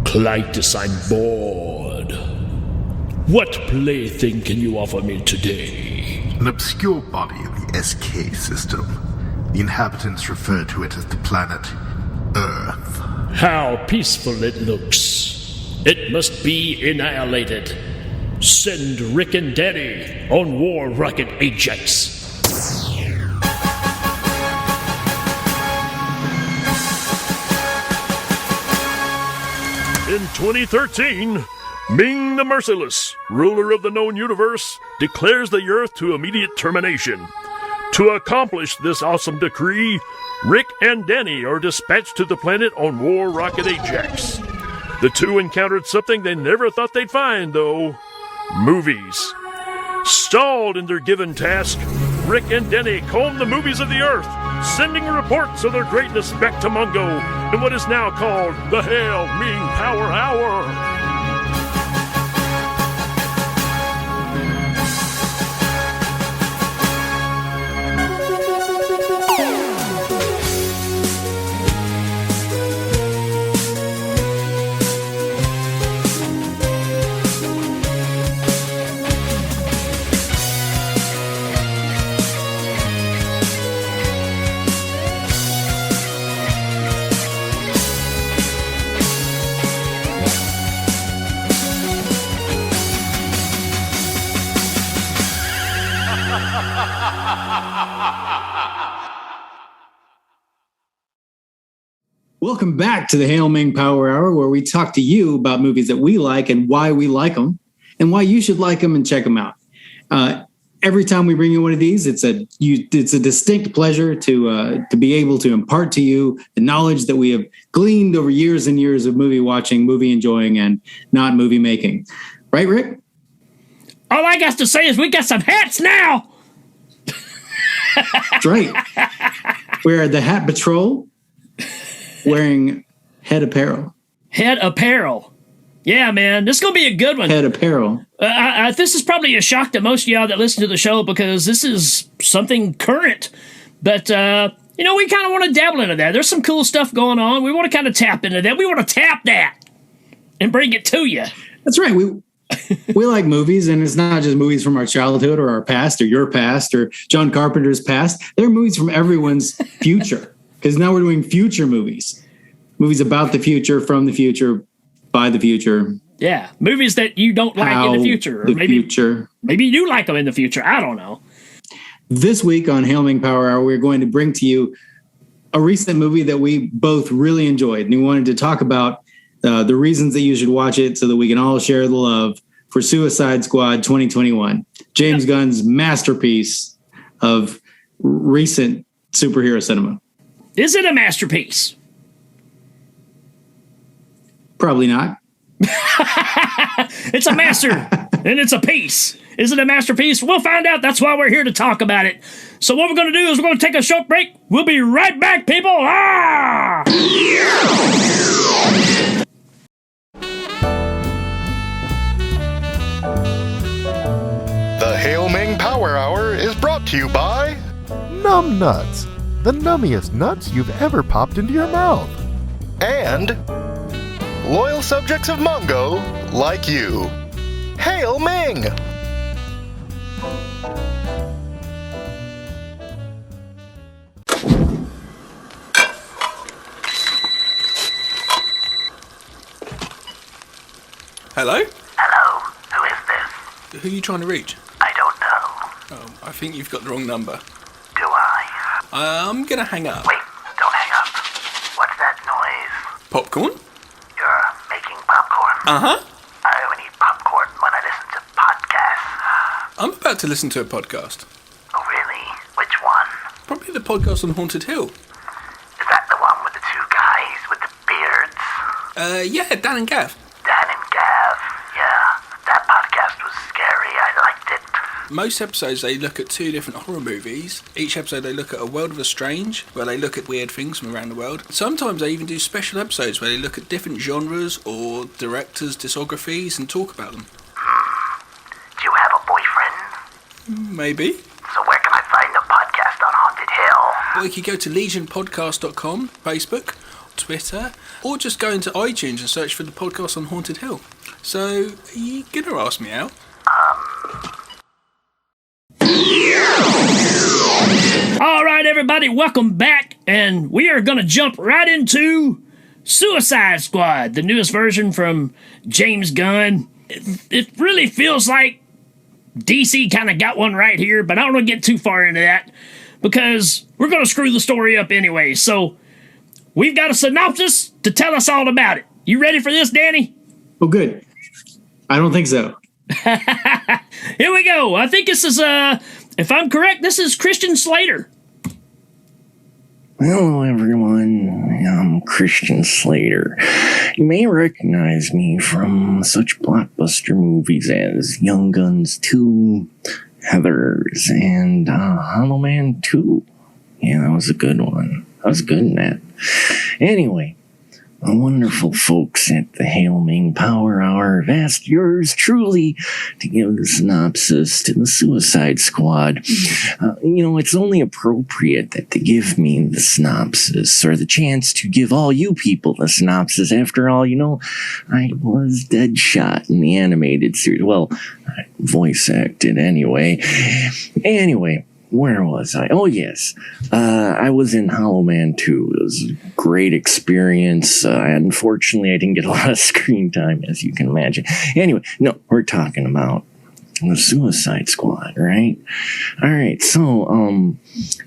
Clytus, I'm bored. What plaything can you offer me today? An obscure body in the SK system. The inhabitants refer to it as the planet Earth. How peaceful it looks. It must be annihilated. Send Rik and Danny on War Rocket Ajax. In 2013, Ming the Merciless, ruler of the known universe, declares the Earth to immediate termination. To accomplish this awesome decree, Rik and Danny are dispatched to the planet on War Rocket Ajax. The two encountered something they never thought they'd find, though. Movies. Stalled in their given task, Rik and Danny comb the movies of the Earth, sending reports of their greatness back to Mungo in what is now called the Hail Ming Power Hour. Welcome back to the Hail Ming Power Hour, where we talk to you about movies that we like and why we like them, and why you should like them and check them out. Every time we bring you one of these, it's a distinct pleasure to be able to impart to you the knowledge that we have gleaned over years and years of movie watching, movie enjoying, and not movie making. Right, Rick? All I got to say is we got some hats now. That's right. We're the Hat Patrol, wearing head apparel. Head apparel. Yeah, man. This is going to be a good one. Head apparel. This is probably a shock to most of y'all that listen to the show because this is something current. But, we kind of want to dabble into that. There's some cool stuff going on. We want to kind of tap into that. We want to tap that and bring it to you. That's right. We like movies, and it's not just movies from our childhood or our past or your past or John Carpenter's past. They're movies from everyone's future. Because now we're doing future movies. Movies about the future, from the future, by the future. Yeah, movies that you don't like in the future. Or maybe you do like them in the future. I don't know. This week on Hail Ming Power Hour, we're going to bring to you a recent movie that we both really enjoyed. And we wanted to talk about the reasons that you should watch it so that we can all share the love for Suicide Squad 2021. James Gunn's masterpiece of recent superhero cinema. Is it a masterpiece? Probably not. It's a master, and it's a piece. Is it a masterpiece? We'll find out. That's why we're here to talk about it. So what we're going to do is we're going to take a short break. We'll be right back, people. Ah! The Hail Ming Power Hour is brought to you by Numb Nuts. The nummiest nuts you've ever popped into your mouth. And loyal subjects of Mungo like you. Hail Ming! Hello? Hello, who is this? Who are you trying to reach? I don't know. Oh, I think you've got the wrong number. Do I? I'm gonna hang up. Wait, don't hang up. What's that noise? Popcorn? You're making popcorn? Uh-huh. I only eat popcorn when I listen to podcasts. I'm about to listen to a podcast. Oh, really? Which one? Probably the podcast on Haunted Hill. Is that the one with the two guys with the beards? Yeah, Dan and Gav. Dan and Gav, yeah. That podcast was scary. I liked it. Most episodes, they look at two different horror movies. Each episode, they look at A World of the Strange, where they look at weird things from around the world. Sometimes they even do special episodes where they look at different genres or directors' discographies and talk about them. Do you have a boyfriend? Maybe. So where can I find the podcast on Haunted Hill? Well, you could go to legionpodcast.com, Facebook, Twitter, or just go into iTunes and search for the podcast on Haunted Hill. So, are you going to ask me out? All right, everybody, welcome back, and we are going to jump right into Suicide Squad, the newest version from James Gunn. It really feels like DC kind of got one right here, but I don't want to get too far into that because we're going to screw the story up anyway. So we've got a synopsis to tell us all about it. You ready for this, Danny? Oh, good. I don't think so. Here we go. I think this is, if I'm correct, this is Christian Slater. Hello, everyone. I'm Christian Slater. You may recognize me from such blockbuster movies as Young Guns 2, Heathers, and Hollow Man 2. Yeah, that was a good one. I was good in that. Anyway, the wonderful folks at the Hail Ming Power Hour have asked yours truly to give the synopsis to the Suicide Squad. It's only appropriate that they give me the synopsis, or the chance to give all you people the synopsis. After all, I was Deadshot in the animated series. Well, I voice acted anyway. Anyway. Where was I? Oh, yes. I was in Hollow Man 2. It was a great experience. Unfortunately, I didn't get a lot of screen time, as you can imagine. Anyway, no, we're talking about the Suicide Squad, right? All right, so,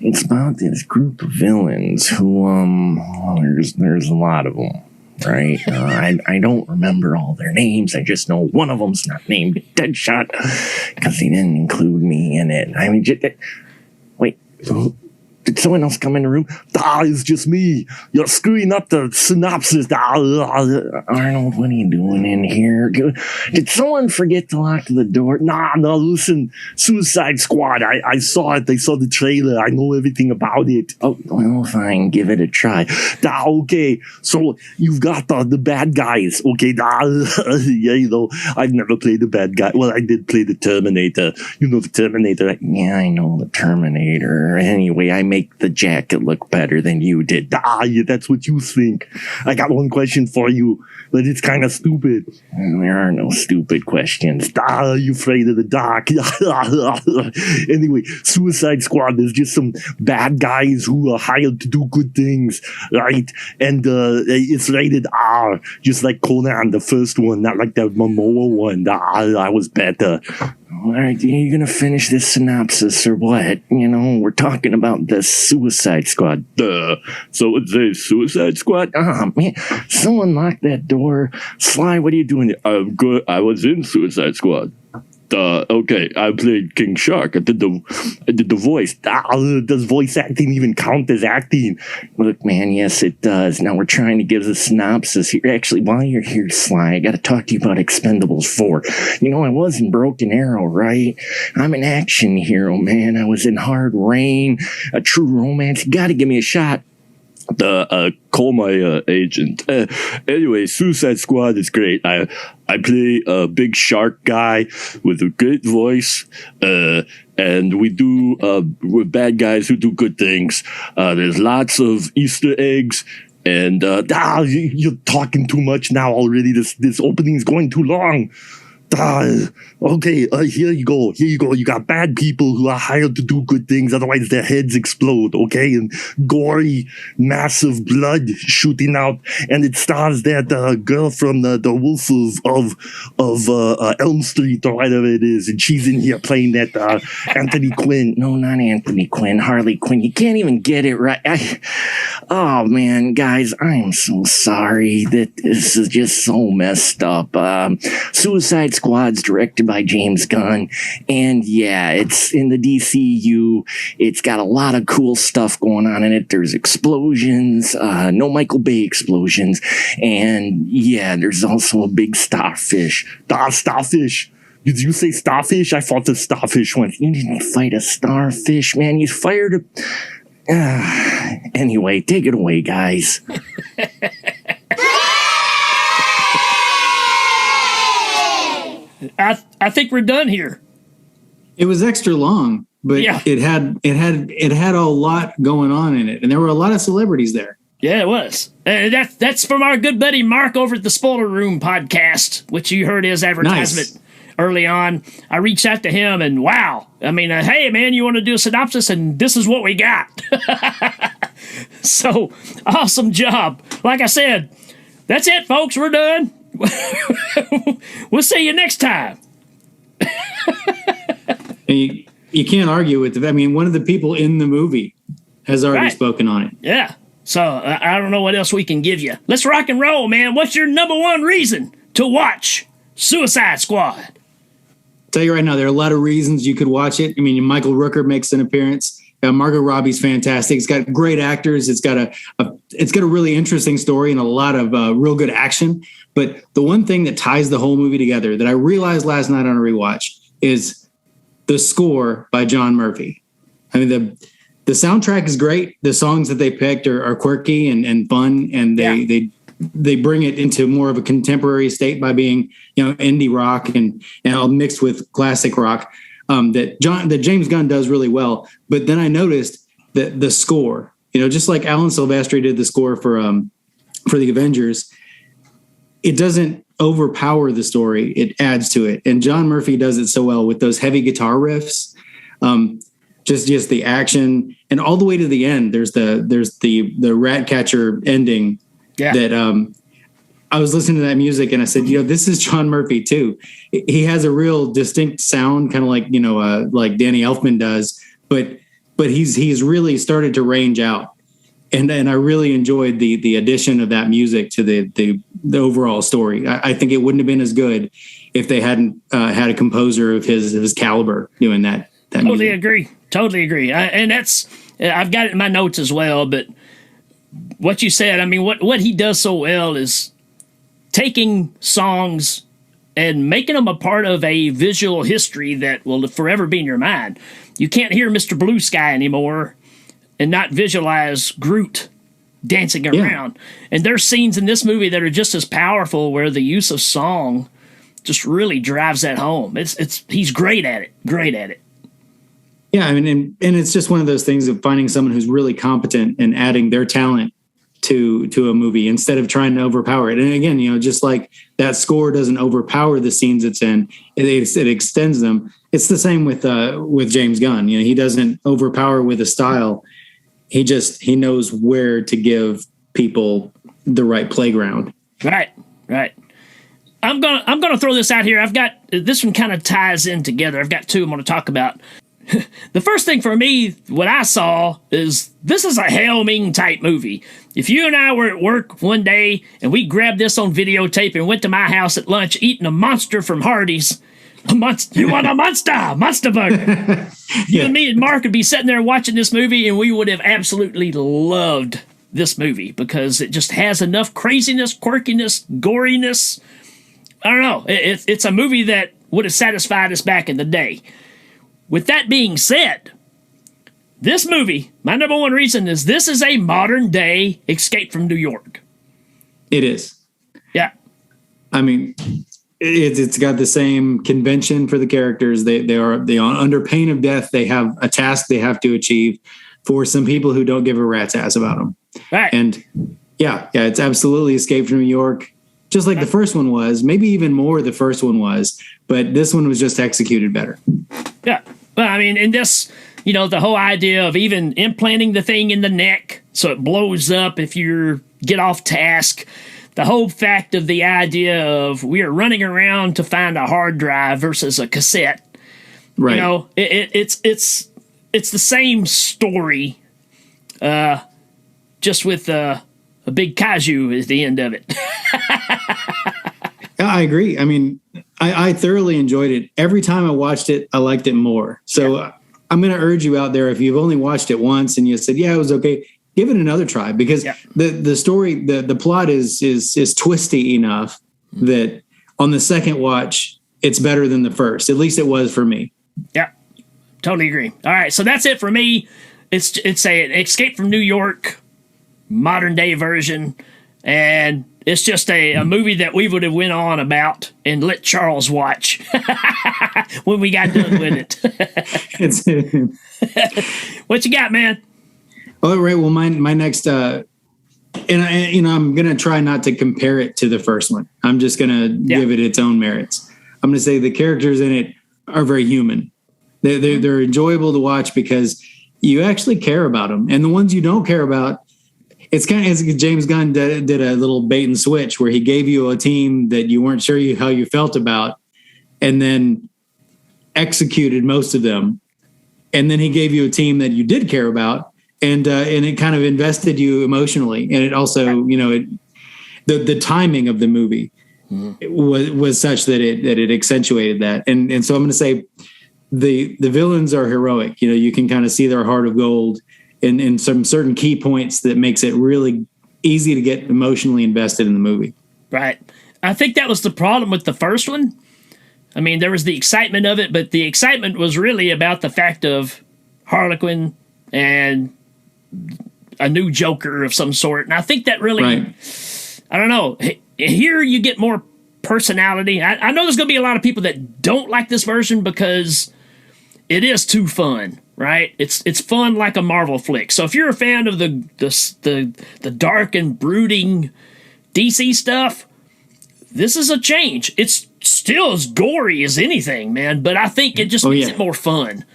it's about this group of villains who, there's a lot of them. Right? I don't remember all their names. I just know one of them's not named Deadshot because he didn't include me in it. I mean, wait, did someone else come in the room? It's just me. You're screwing up the synopsis. Arnold, what are you doing in here? Did someone forget to lock the door? No, listen. Suicide Squad. I saw it. I saw the trailer. I know everything about it. Oh, well, fine. Give it a try. Okay. So you've got the bad guys. Okay. Yeah, I've never played the bad guy. Well, I did play the Terminator. The Terminator. Yeah, I know the Terminator. Anyway, I make the jacket look better than you did. Yeah, that's what you think. I got one question for you, but it's kind of stupid. There are no stupid questions. You afraid of the dark? Anyway, Suicide Squad is just some bad guys who are hired to do good things, right? And it's rated R, just like Conan, the first one, not like the Momoa one. I was better. All right, are you going to finish this synopsis or what? We're talking about the Suicide Squad. So it's a Suicide Squad? Man, someone locked that door. Sly, what are you doing? I'm good. I was in Suicide Squad. Okay, I played King Shark. I did the voice. Does voice acting even count as acting? Look, man, yes, it does. Now we're trying to give a synopsis here. Actually, while you're here, Sly, I got to talk to you about Expendables 4. I was in Broken Arrow, right? I'm an action hero, man. I was in Hard Rain, A True Romance. You got to give me a shot. Call my agent. Anyway, Suicide Squad is great. I play a big shark guy with a great voice, and we do we're bad guys who do good things. There's lots of Easter eggs. And you're talking too much now already. This opening's going too long. Okay, here you go. You got bad people who are hired to do good things, otherwise their heads explode, okay? And gory, massive blood shooting out. And it stars that girl from the Wolf of Elm Street or whatever it is. And she's in here playing that Anthony Quinn. No, not Anthony Quinn. Harley Quinn. You can't even get it right. Oh, man, guys, I am so sorry that this is just so messed up. Suicide Squad's directed by James Gunn, and yeah, it's in the DCU. It's got a lot of cool stuff going on in it. There's explosions, no Michael Bay explosions, and yeah, there's also a big starfish. Starfish. Did you say starfish? I fought the starfish once. You didn't fight a starfish, man. You fired a... Anyway, take it away, guys. I think we're done here. It was extra long, but yeah. it had a lot going on in it, and there were a lot of celebrities there. Yeah, it was. That's from our good buddy Mark over at the Spoiler Room podcast, which you heard his advertisement early on. I reached out to him, and wow. I mean, hey, man, you want to do a synopsis? And this is what we got. So, awesome job. Like I said, that's it, folks. We're done. We'll see you next time. You can't argue with it. I mean, one of the people in the movie has already spoken on it. Yeah. So I don't know what else we can give you. Let's rock and roll, man. What's your number one reason to watch Suicide Squad? I'll tell you right now, there are a lot of reasons you could watch it. I mean, Michael Rooker makes an appearance. Margot Robbie's fantastic. It's got great actors. It's got a really interesting story and a lot of real good action. But the one thing that ties the whole movie together that I realized last night on a rewatch is the score by John Murphy. I mean, the soundtrack is great. The songs that they picked are quirky and fun, and they bring it into more of a contemporary state by being, indie rock and all mixed with classic rock. That James Gunn does really well. But then I noticed that the score, just like Alan Silvestri did the score for the Avengers, it doesn't overpower the story. It adds to it. And John Murphy does it so well with those heavy guitar riffs, just the action, and all the way to the end. There's the Ratcatcher ending that I was listening to that music and I said, this is John Murphy too. He has a real distinct sound, kind of like, like Danny Elfman does, but he's really started to range out. And I really enjoyed the addition of that music to the overall story. I think it wouldn't have been as good if they hadn't had a composer of his caliber doing that music. Totally agree. And I've got it in my notes as well, but what you said, I mean, what he does so well is taking songs and making them a part of a visual history that will forever be in your mind. You can't hear Mr. Blue Sky anymore and not visualize Groot dancing around. And there's scenes in this movie that are just as powerful where the use of song just really drives that home. He's great at it. Yeah, I mean, and it's just one of those things of finding someone who's really competent and adding their talent to a movie instead of trying to overpower it. And again, just like that score doesn't overpower the scenes it's in, it extends them. It's the same with James Gunn. He doesn't overpower with a style. He knows where to give people the right playground. Right. I'm gonna throw this out here. I've got this one kind of ties in together. I've got two I'm gonna talk about. The first thing for me, what I saw is this is a Hail Ming type movie. If you and I were at work one day and we grabbed this on videotape and went to my house at lunch eating a monster from Hardee's, you want a monster burger. You and me and Mark would be sitting there watching this movie and we would have absolutely loved this movie because it just has enough craziness, quirkiness, goriness. I don't know. It's a movie that would have satisfied us back in the day. With that being said, this movie, my number one reason is this is a modern day Escape from New York. It is. Yeah. I mean, it's got the same convention for the characters. They are under pain of death. They have a task they have to achieve for some people who don't give a rat's ass about them. Right. And yeah, it's absolutely Escape from New York. Just like the first one was, maybe even more the first one was, but this one was just executed better. Yeah. Well, I mean, in this, the whole idea of even implanting the thing in the neck so it blows up if you get off task. The whole fact of the idea of we are running around to find a hard drive versus a cassette. Right. It's the same story, just with a big kaiju at the end of it. I agree. I mean, I thoroughly enjoyed it. Every time I watched it, I liked it more. So I'm going to urge you out there, if you've only watched it once and you said, it was okay, give it another try, because the story, the plot is twisty enough that on the second watch, it's better than the first. At least it was for me. Yeah, totally agree. All right, so that's it for me. It's an Escape from New York modern day version, and it's just a movie that we would have went on about and let Charles watch when we got done with it. What you got, man? All right. Well, my next and I'm going to try not to compare it to the first one. I'm just going to give it its own merits. I'm going to say the characters in it are very human. They're enjoyable to watch because you actually care about them. And the ones you don't care about, it's kind of as James Gunn did a little bait and switch where he gave you a team that you weren't sure how you felt about, and then executed most of them. And then he gave you a team that you did care about, and it kind of invested you emotionally. And it also, the timing of the movie was such that it accentuated that. And so I'm going to say the villains are heroic. You can kind of see their heart of gold in some certain key points that makes it really easy to get emotionally invested in the movie. Right. I think that was the problem with the first one. I mean, there was the excitement of it, but the excitement was really about the fact of Harlequin and a new Joker of some sort. And I think that really, I don't know, here you get more personality. I know there's going to be a lot of people that don't like this version because it is too fun, right? It's fun like a Marvel flick. So if you're a fan of the dark and brooding DC stuff, this is a change. It's still as gory as anything, man, but I think it just makes it more fun.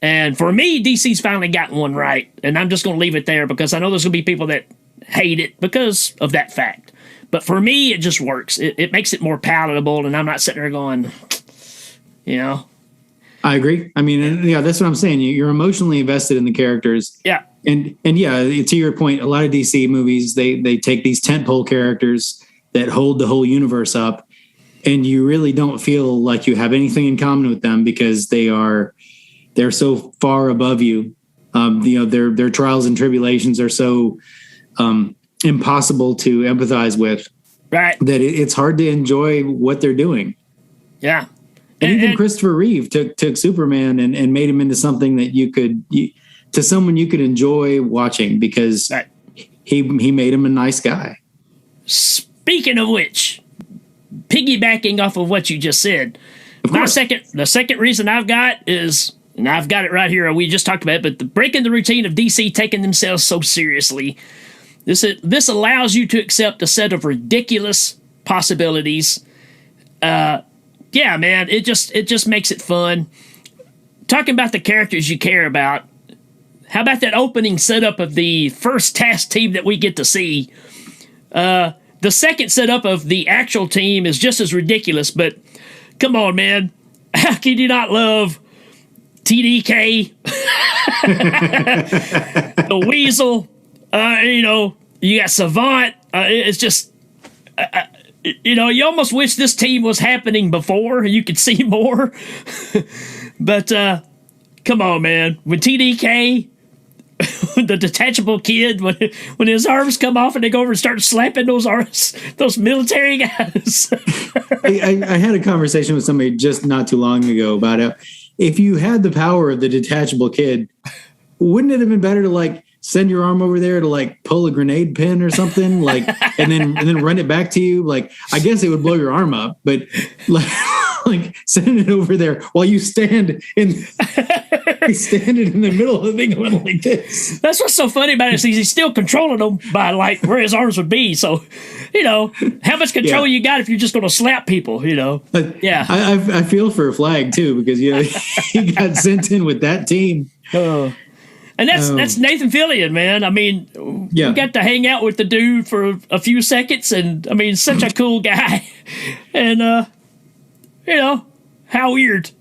And for me, DC's finally gotten one right, and I'm just going to leave it there because I know there's going to be people that hate it because of that fact. But for me, it just works. It makes it more palatable, and I'm not sitting there going, I agree. I mean, that's what I'm saying. You're emotionally invested in the characters. Yeah. And to your point, a lot of DC movies, they take these tentpole characters that hold the whole universe up, and you really don't feel like you have anything in common with them because they're so far above you. Their trials and tribulations are so impossible to empathize with, right? That it's hard to enjoy what they're doing. Yeah. And even Christopher Reeve took Superman and made him into something that to someone you could enjoy watching because he made him a nice guy. Speaking of which, piggybacking off of what you just said, the second reason I've got is, and I've got it right here, we just talked about it, but the breaking the routine of DC taking themselves so seriously. This allows you to accept a set of ridiculous possibilities. Yeah, man, it just makes it fun. Talking about the characters you care about, how about that opening setup of the first task team that we get to see? The second setup of the actual team is just as ridiculous, but come on, man. How can you not love TDK? The Weasel, you got Savant. It's just, you almost wish this team was happening before and you could see more. But come on, man. When TDK, the detachable kid, when his arms come off and they go over and start slapping those military guys. I had a conversation with somebody just not too long ago about it. If you had the power of the detachable kid, wouldn't it have been better to send your arm over there to pull a grenade pin or something and then run it back to you? I guess it would blow your arm up, but send it over there while you stand in the middle of the thing going like this. That's what's so funny about it is he's still controlling them by where his arms would be. So, how much control you got if you're just going to slap people, Yeah. I feel for Flag too, because, he got sent in with that team. And that's Nathan Fillion, man. I mean, we got to hang out with the dude for a few seconds, and I mean, such a cool guy. And, how weird.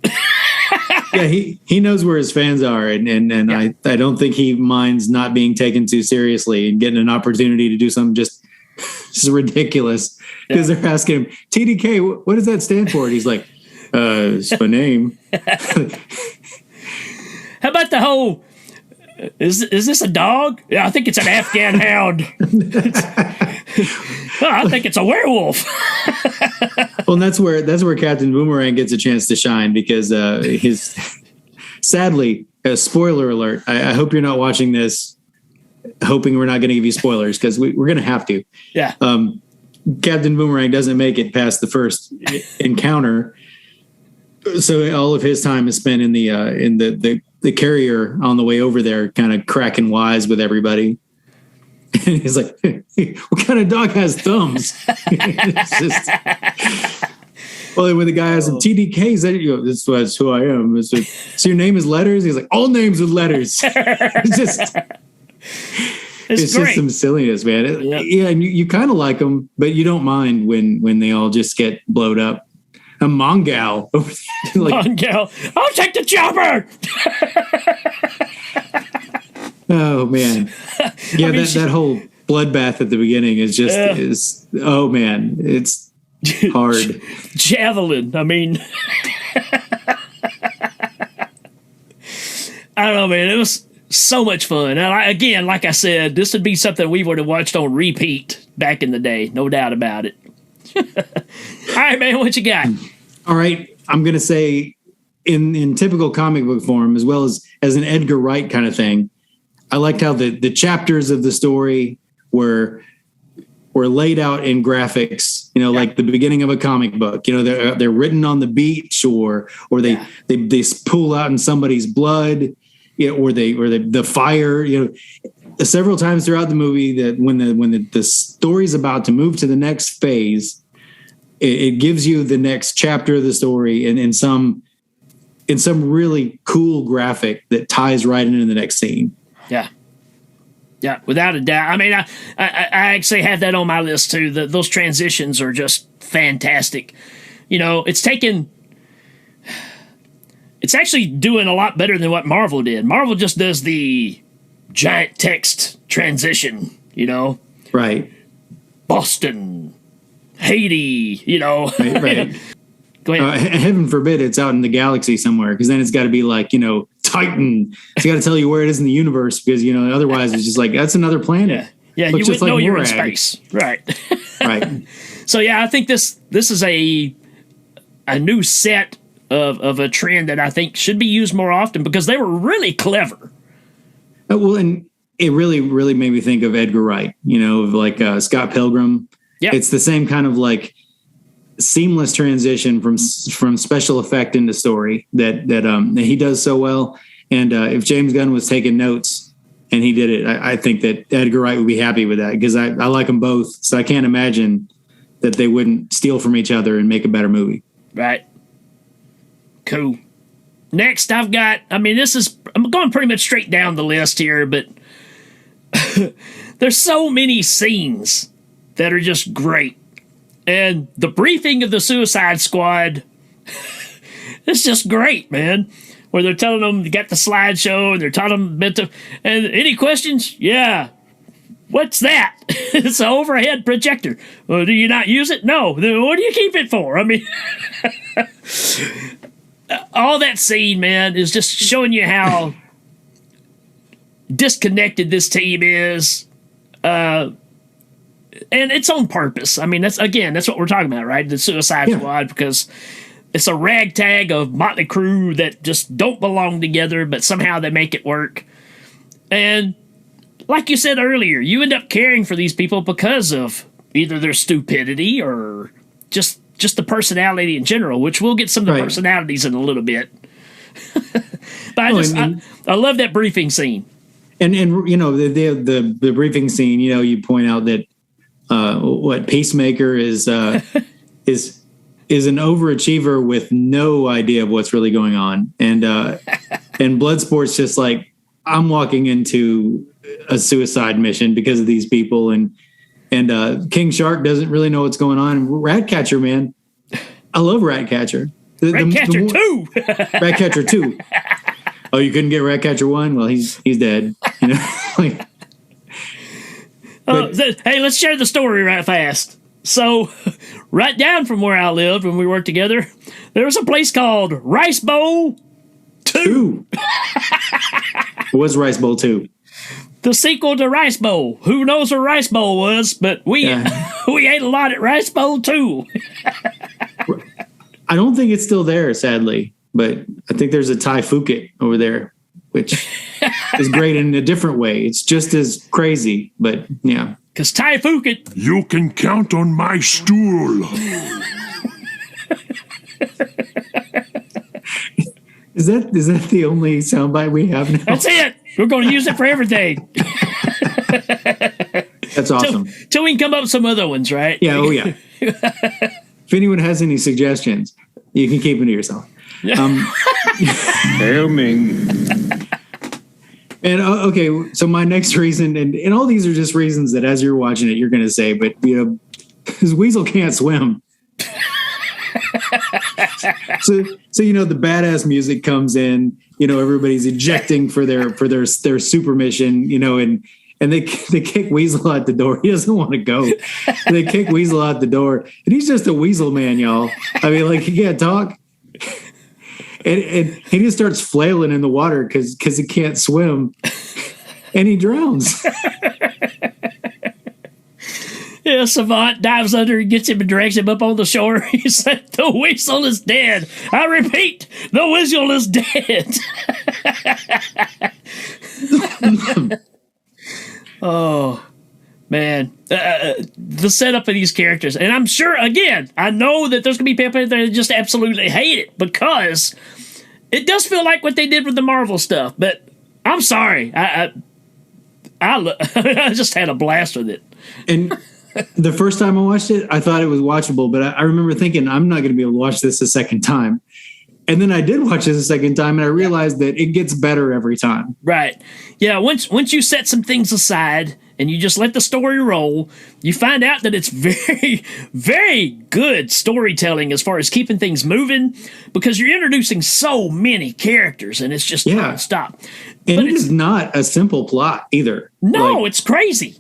Yeah, he knows where his fans are, and I don't think he minds not being taken too seriously and getting an opportunity to do something just ridiculous because they're asking him, TDK, what does that stand for? And he's like, it's my name. How about the whole, is this a dog? Yeah, I think it's an Afghan hound. I think it's a werewolf. Well, and that's where Captain Boomerang gets a chance to shine because sadly, spoiler alert. I hope you're not watching this hoping we're not going to give you spoilers because we're going to have to. Yeah. Captain Boomerang doesn't make it past the first encounter, so all of his time is spent in the carrier on the way over there, kind of cracking wise with everybody. And he's like, what kind of dog has thumbs? It's just, well, when the guy has some TDKs, that's who I am. So your name is letters? He's like, all names with letters. It's just some silliness, man. Yeah, and you kind of like them, but you don't mind when they all just get blowed up. A Mongal. Mongal. I'll take the chopper. Oh, man. Yeah, that whole bloodbath at the beginning is just, oh, man. It's hard. Javelin. I mean, I don't know, man. It was so much fun. And again, like I said, this would be something we would have watched on repeat back in the day. No doubt about it. All right, man, what you got? All right. I'm going to say in typical comic book form, as well as an Edgar Wright kind of thing, I liked how the chapters of the story were laid out in graphics, like the beginning of a comic book. They're written on the beach or they pull out in somebody's blood, or the fire. Several times throughout the movie, that when the story's about to move to the next phase, it gives you the next chapter of the story and in some really cool graphic that ties right into the next scene. Yeah. Yeah, without a doubt. I mean, I actually have that on my list too. Those transitions are just fantastic. It's actually doing a lot better than what Marvel did. Marvel just does the giant text transition, Right. Boston, Haiti, Right. Go ahead. Heaven forbid it's out in the galaxy somewhere, because then it's got to be like, Titan. It's got to tell you where it is in the universe, because, otherwise it's just like, that's another planet. Yeah, you wouldn't know you're in space. Right. Right. So, yeah, I think this is a new set of a trend that I think should be used more often, because they were really clever. Well, and it really, really made me think of Edgar Wright, of like Scott Pilgrim. Yeah. It's the same kind of like seamless transition from special effect into story that he does so well. And if James Gunn was taking notes and he did it, I think that Edgar Wright would be happy with that, because I like them both. So I can't imagine that they wouldn't steal from each other and make a better movie. Right. Cool. Next, I'm going pretty much straight down the list here, but there's so many scenes that are just great. And the briefing of the Suicide Squad is just great, man. Where they're telling them you got the slideshow and they're telling them and any questions? Yeah. What's that? It's an overhead projector. Well, do you not use it? No. Then what do you keep it for? I mean, all that scene, man, is just showing you how disconnected this team is. And it's on purpose. I mean, that's what we're talking about, right? The Suicide Squad, because it's a ragtag of motley crew that just don't belong together, but somehow they make it work. And like you said earlier, you end up caring for these people because of either their stupidity or just the personality in general, which we'll get some of the personalities in a little bit. But I love that briefing scene. And the briefing scene, you point out that Peacemaker is an overachiever with no idea of what's really going on, and Bloodsport's just like, I'm walking into a suicide mission because of these people, and King Shark doesn't really know what's going on. Ratcatcher, man, I love Ratcatcher. Ratcatcher 2. Ratcatcher 2. Oh, you couldn't get Ratcatcher 1? Well, he's dead. Hey, let's share the story right fast. So, right down from where I lived when we worked together, there was a place called Rice Bowl 2. It was Rice Bowl 2. The sequel to Rice Bowl. Who knows where Rice Bowl was, but we ate a lot at Rice Bowl 2. I don't think it's still there, sadly, but I think there's a Thai Phuket over there, which is great in a different way. It's just as crazy, but yeah. Because Thai Phuket. You can count on my stool. Is that the only soundbite we have now? That's it. We're going to use it for everything. That's awesome. Till we can come up with some other ones, right? Yeah. Oh, yeah. If anyone has any suggestions, you can keep them to yourself. Hail Ming. And okay, so my next reason, and all these are just reasons that as you're watching it, you're going to say, but because Weasel can't swim. so the badass music comes in. Everybody's ejecting for their super mission. And they kick Weasel out the door. He doesn't want to go. They kick Weasel out the door, and he's just a weasel man, y'all. I mean, like, he can't talk. And he just starts flailing in the water because he can't swim, and he drowns. Yeah, Savant dives under and gets him and drags him up on the shore. He said, "The Weasel is dead. I repeat, the Weasel is dead." Oh, man. The setup of these characters. And I'm sure, again, I know that there's going to be people that just absolutely hate it because it does feel like what they did with the Marvel stuff. But I'm sorry. I just had a blast with it. And the first time I watched it, I thought it was watchable. But I remember thinking, I'm not going to be able to watch this a second time. And then I did watch this a second time, and I realized that it gets better every time. Right. Yeah, once you set some things aside and you just let the story roll, you find out that it's very, very good storytelling as far as keeping things moving because you're introducing so many characters, and it's just nonstop. And it is not a simple plot either. No, it's crazy.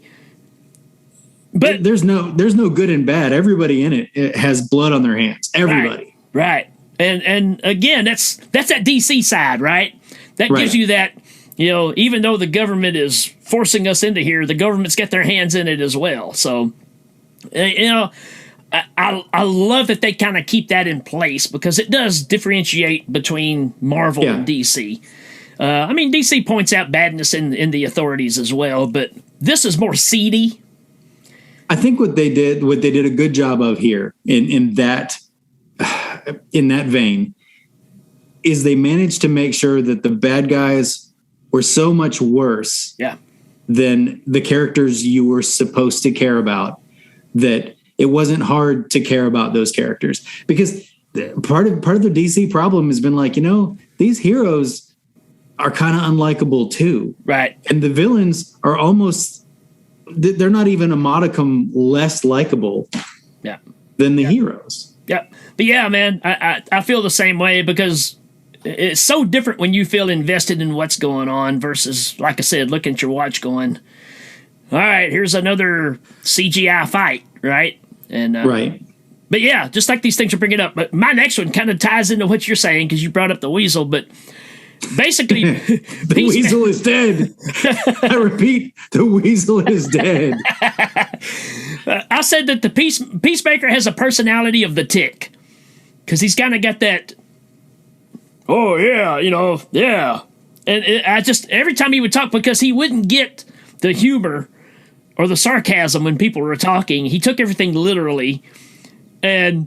But there's no good and bad. Everybody in it has blood on their hands. Everybody. Right. And again, that's that DC side, right? That gives you that, even though the government is forcing us into here, the government's got their hands in it as well. So, I love that they kind of keep that in place because it does differentiate between Marvel and DC. I mean, DC points out badness in the authorities as well, but this is more seedy. I think what they did a good job of here in that vein is they managed to make sure that the bad guys were so much worse than the characters you were supposed to care about that it wasn't hard to care about those characters. Because part of the DC problem has been like, these heroes are kind of unlikable too. Right. And the villains are they're not even a modicum less likable than the heroes. Yeah. But yeah, man, I feel the same way because it's so different when you feel invested in what's going on versus, like I said, looking at your watch going, all right, here's another CGI fight, right? And right. But yeah, just like these things are bringing up. But my next one kind of ties into what you're saying because you brought up the Weasel, but basically... the Weasel is dead. I repeat, the Weasel is dead. I said that the Peacemaker has a personality of the Tick. Because he's kind of got that, oh, yeah, yeah. And I just, every time he would talk, because he wouldn't get the humor or the sarcasm when people were talking, he took everything literally. And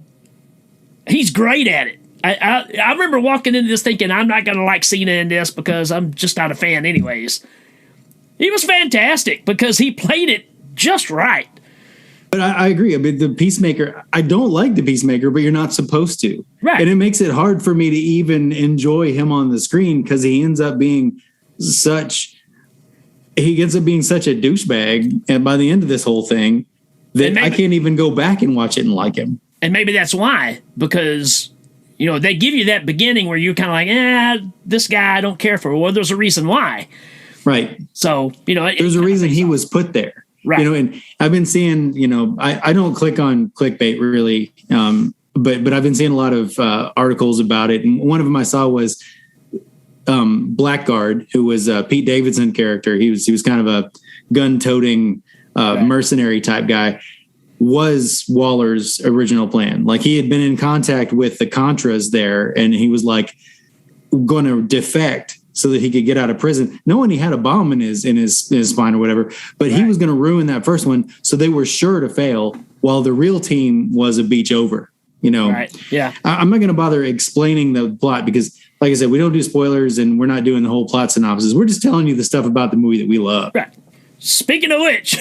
he's great at it. I remember walking into this thinking, I'm not going to like Cena in this because I'm just not a fan anyways. He was fantastic because he played it just right. But I agree. I mean, the Peacemaker, I don't like the Peacemaker, but you're not supposed to. Right. And it makes it hard for me to even enjoy him on the screen because he ends up being such a douchebag. And by the end of this whole thing, that I can't even go back and watch it and like him. And maybe that's why, because, they give you that beginning where you're kind of like, this guy I don't care for. Well, there's a reason why. Right. So, there's a reason he was put there. Right. And I've been seeing, I don't click on clickbait really, but I've been seeing a lot of articles about it. And one of them I saw was Blackguard, who was a Pete Davidson character. He was kind of a gun-toting mercenary type guy, was Waller's original plan. Like he had been in contact with the Contras there, and he was like going to defect so that he could get out of prison, knowing he had a bomb in his spine or whatever. But he was going to ruin that first one, so they were sure to fail. While the real team was a beach over. Right. Yeah. I'm not going to bother explaining the plot because, like I said, we don't do spoilers and we're not doing the whole plot synopsis. We're just telling you the stuff about the movie that we love. Right. speaking of which,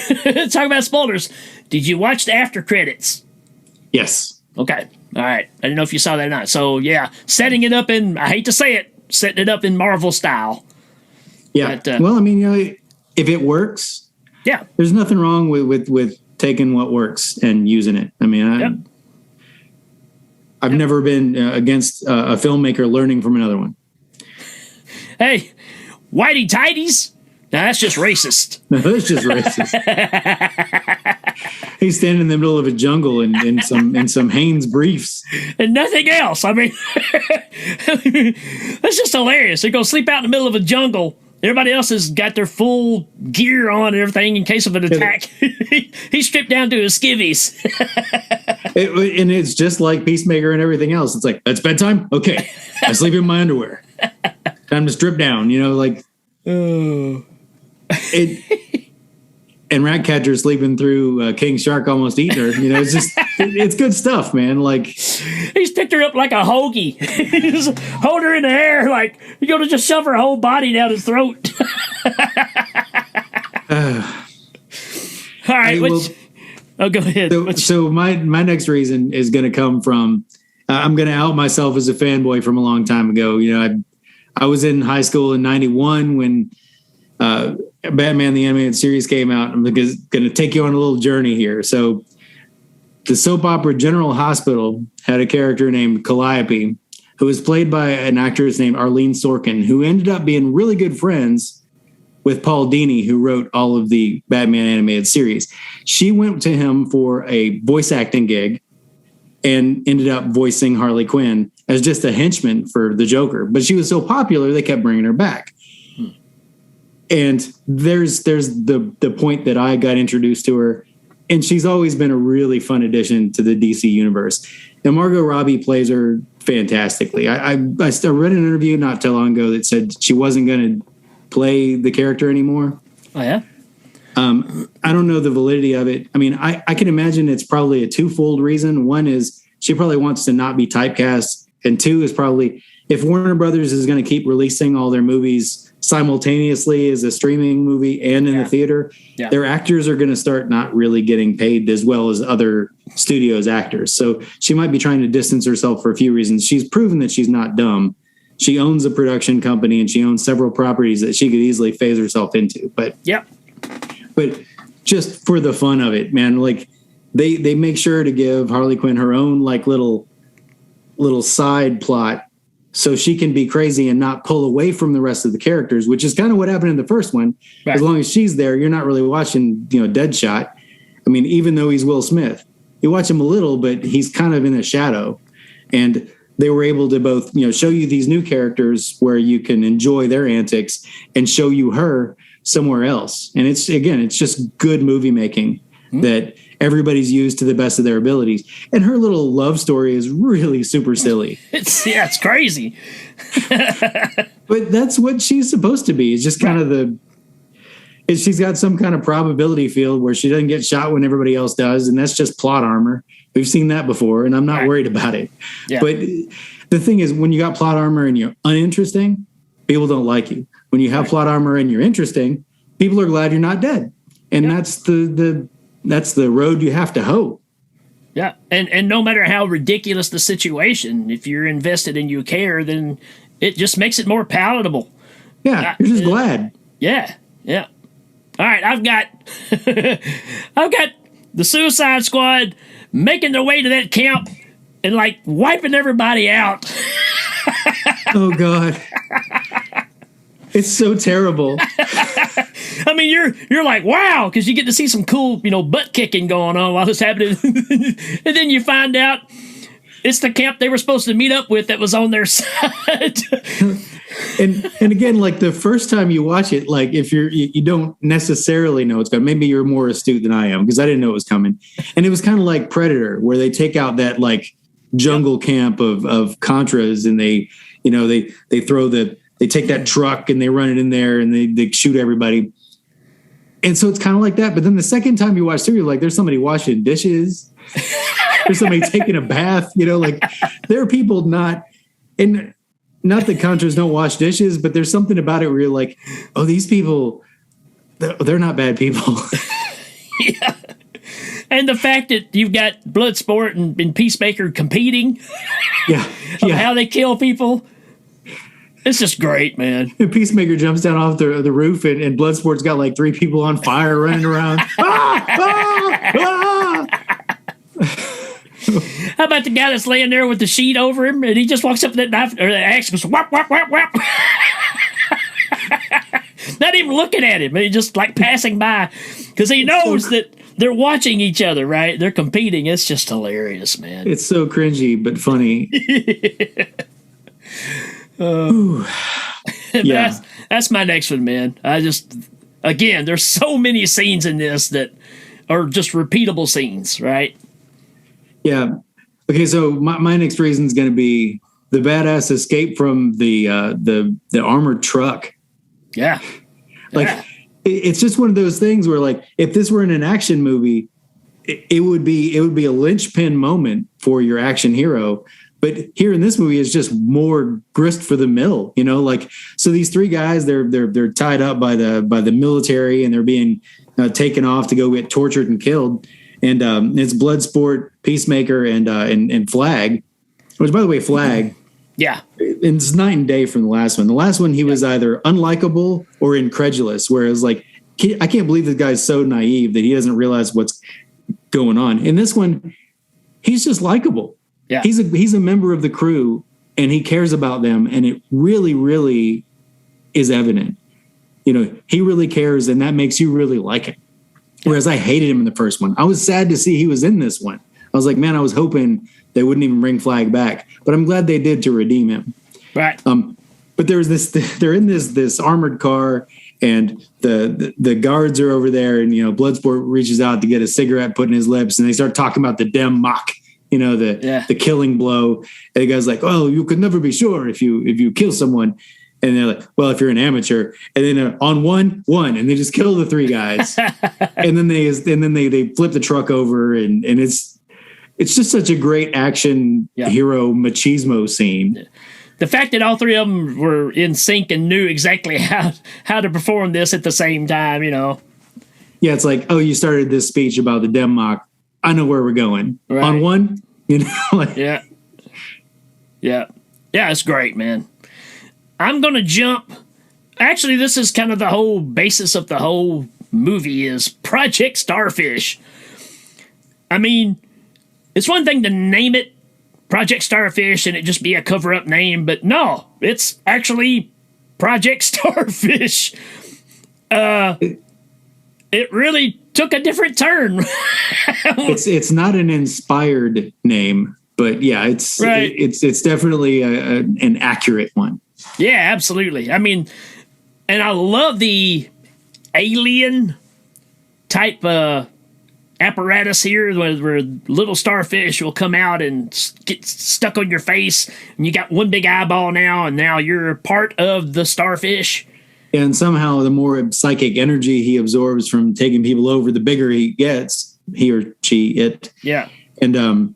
talk about spoilers. Did you watch the after credits? Yes. Okay. All right. I didn't know if you saw that or not. So, yeah, setting it up in, I hate to say it, setting it up in Marvel style. Yeah. But, well, I mean, if it works, yeah, there's nothing wrong with taking what works and using it. I mean, I've never been against a filmmaker learning from another one. Hey, whitey tighties. Now that's just racist. No, that's just racist. He's standing in the middle of a jungle in some Hanes briefs and nothing else. I mean, that's just hilarious. They go sleep out in the middle of a jungle. Everybody else has got their full gear on and everything in case of an attack. He's stripped down to his skivvies. And it's just like Peacemaker and everything else. It's like, that's bedtime? Okay. I sleep in my underwear. Time to strip down, like. And Ratcatcher sleeping through King Shark almost eating her. It's just, it's good stuff, man. Like, he's picked her up like a hoagie. He's hold her in the air like you're going to just shove her whole body down his throat. All right. Go ahead. So my next reason is going to come from, I'm going to out myself as a fanboy from a long time ago. I was in high school in 91 when Batman the Animated Series came out. I'm going to take you on a little journey here. So the soap opera General Hospital had a character named Calliope, who was played by an actress named Arlene Sorkin, who ended up being really good friends with Paul Dini, who wrote all of the Batman Animated Series. She went to him for a voice acting gig and ended up voicing Harley Quinn as just a henchman for the Joker. But she was so popular, they kept bringing her back. And there's the point that I got introduced to her, and she's always been a really fun addition to the DC universe. And Margot Robbie plays her fantastically. I read an interview not too long ago that said she wasn't going to play the character anymore. Oh, yeah? I don't know the validity of it. I mean, I can imagine it's probably a twofold reason. One is she probably wants to not be typecast. And two is probably if Warner Brothers is going to keep releasing all their movies simultaneously as a streaming movie and in the theater, their actors are going to start not really getting paid as well as other studios' actors. So she might be trying to distance herself for a few reasons. She's proven that she's not dumb. She owns a production company and she owns several properties that she could easily phase herself into. But just for the fun of it, man, like they make sure to give Harley Quinn her own like little side plot so she can be crazy and not pull away from the rest of the characters, which is kind of what happened in the first one. Right. As long as she's there, you're not really watching, Deadshot. I mean, even though he's Will Smith, you watch him a little, but he's kind of in the shadow. And they were able to both, show you these new characters where you can enjoy their antics and show you her somewhere else. And it's just good movie making that everybody's used to the best of their abilities. And her little love story is really super silly. It's crazy. But that's what she's supposed to be. It's just kind of she's got some kind of probability field where she doesn't get shot when everybody else does. And that's just plot armor. We've seen that before and I'm not worried about it. Yeah. But the thing is, when you got plot armor and you're uninteresting, people don't like you. When you have plot armor and you're interesting, people are glad you're not dead. And that's the road you have to hoe. Yeah. And no matter how ridiculous the situation, if you're invested and you care, then it just makes it more palatable. Yeah. You're just glad. Yeah. Yeah. All right. I've got the Suicide Squad making their way to that camp and like wiping everybody out. Oh God. It's so terrible. I mean, you're like, wow, because you get to see some cool, butt kicking going on while it's happening. And then you find out it's the camp they were supposed to meet up with that was on their side. And again, like the first time you watch it, like if you don't necessarily know it's coming, maybe you're more astute than I am because I didn't know it was coming. And it was kind of like Predator, where they take out that like jungle camp of Contras and they they take that truck and they run it in there and they shoot everybody. And so it's kind of like that. But then the second time you watch through, you're like, there's somebody washing dishes. There's somebody taking a bath. Like there are people not that Contras don't wash dishes, but there's something about it where you're like, oh, these people they're not bad people. Yeah. And the fact that you've got Bloodsport and Peacemaker competing, of how they kill people, it's just great, man. And Peacemaker jumps down off the roof, and Bloodsport's got like 3 people on fire running around. How about the guy that's laying there with the sheet over him, and he just walks up to that knife, or the axe goes whap, whap, whap, whap. Not even looking at him, he's just like passing by, because he knows that they're watching each other, right? They're competing. It's just hilarious, man. It's so cringy, but funny. That's my next one, man. Again, there's so many scenes in this that are just repeatable scenes, right? Yeah. Okay, so my next reason is going to be the badass escape from the armored truck. Yeah. It's just one of those things where, like, if this were in an action movie, it would be a linchpin moment for your action hero. But here in this movie, it's just more grist for the mill, you know. Like, so these 3 guys, they're tied up by the military, and they're being taken off to go get tortured and killed. And it's Bloodsport, Peacemaker, and Flag. Which, by the way, Flag. Yeah. It's night and day from the last one. The last one, he was either unlikable or incredulous, whereas, like, I can't believe this guy's so naive that he doesn't realize what's going on. In this one, he's just likable. Yeah. He's a member of the crew, and he cares about them, and it really, really is evident. You know, he really cares, and that makes you really like him. Whereas I hated him in the first one. I was sad to see he was in this one. I was like, man, I was hoping they wouldn't even bring Flag back, but I'm glad they did to redeem him. Right. But there's they're in this armored car, and the guards are over there, and, you know, Bloodsport reaches out to get a cigarette put in his lips, and they start talking about the Dem Mach, you know, the killing blow. And the guy's like, oh, you could never be sure if you kill someone. And they're like, well, if you're an amateur, and then on one, and they just kill the 3 guys, and then they flip the truck over, and it's just such a great action hero machismo scene. The fact that all 3 of them were in sync and knew exactly how to perform this at the same time, you know. Yeah, it's like, oh, you started this speech about the Dem Mach. I know where we're going. Right. On one, you know. Like, yeah, it's great, man. I'm going to jump. Actually, this is kind of the whole basis of the whole movie is Project Starfish. I mean, it's one thing to name it Project Starfish and it just be a cover-up name, but no, it's actually Project Starfish. It really took a different turn. It's not an inspired name, but yeah, it's definitely an accurate one. Yeah, absolutely. I mean, and I love the alien type apparatus here where little starfish will come out and get stuck on your face, and you got one big eyeball now, and now you're part of the starfish. And somehow the more psychic energy he absorbs from taking people over, the bigger he gets, he or she, it. Yeah. And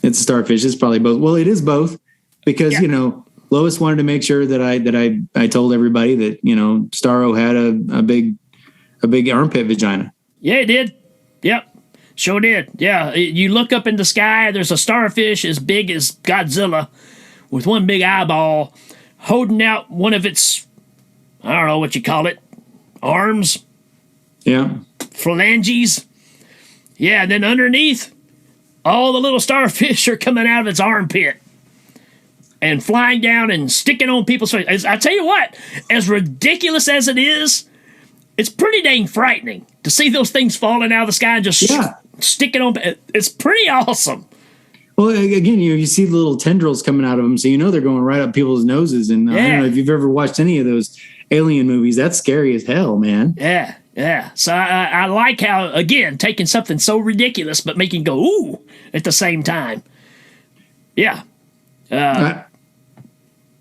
it's a starfish. It's probably both. Well, it is both because, you know, Lois wanted to make sure that I told everybody that, you know, Starro had a big armpit vagina. Yeah, it did. Yep. Sure did. Yeah. You look up in the sky, there's a starfish as big as Godzilla with one big eyeball holding out one of its, I don't know what you call it, arms. Yeah. Phalanges. Yeah. And then underneath, all the little starfish are coming out of its armpit and flying down and sticking on people's faces. I tell you what, as ridiculous as it is, it's pretty dang frightening to see those things falling out of the sky and just sticking on. It's pretty awesome. Well, again, you see the little tendrils coming out of them, so you know they're going right up people's noses. And I don't know if you've ever watched any of those alien movies. That's scary as hell, man. Yeah, yeah. So I like how, again, taking something so ridiculous but making it go, ooh, at the same time. Yeah.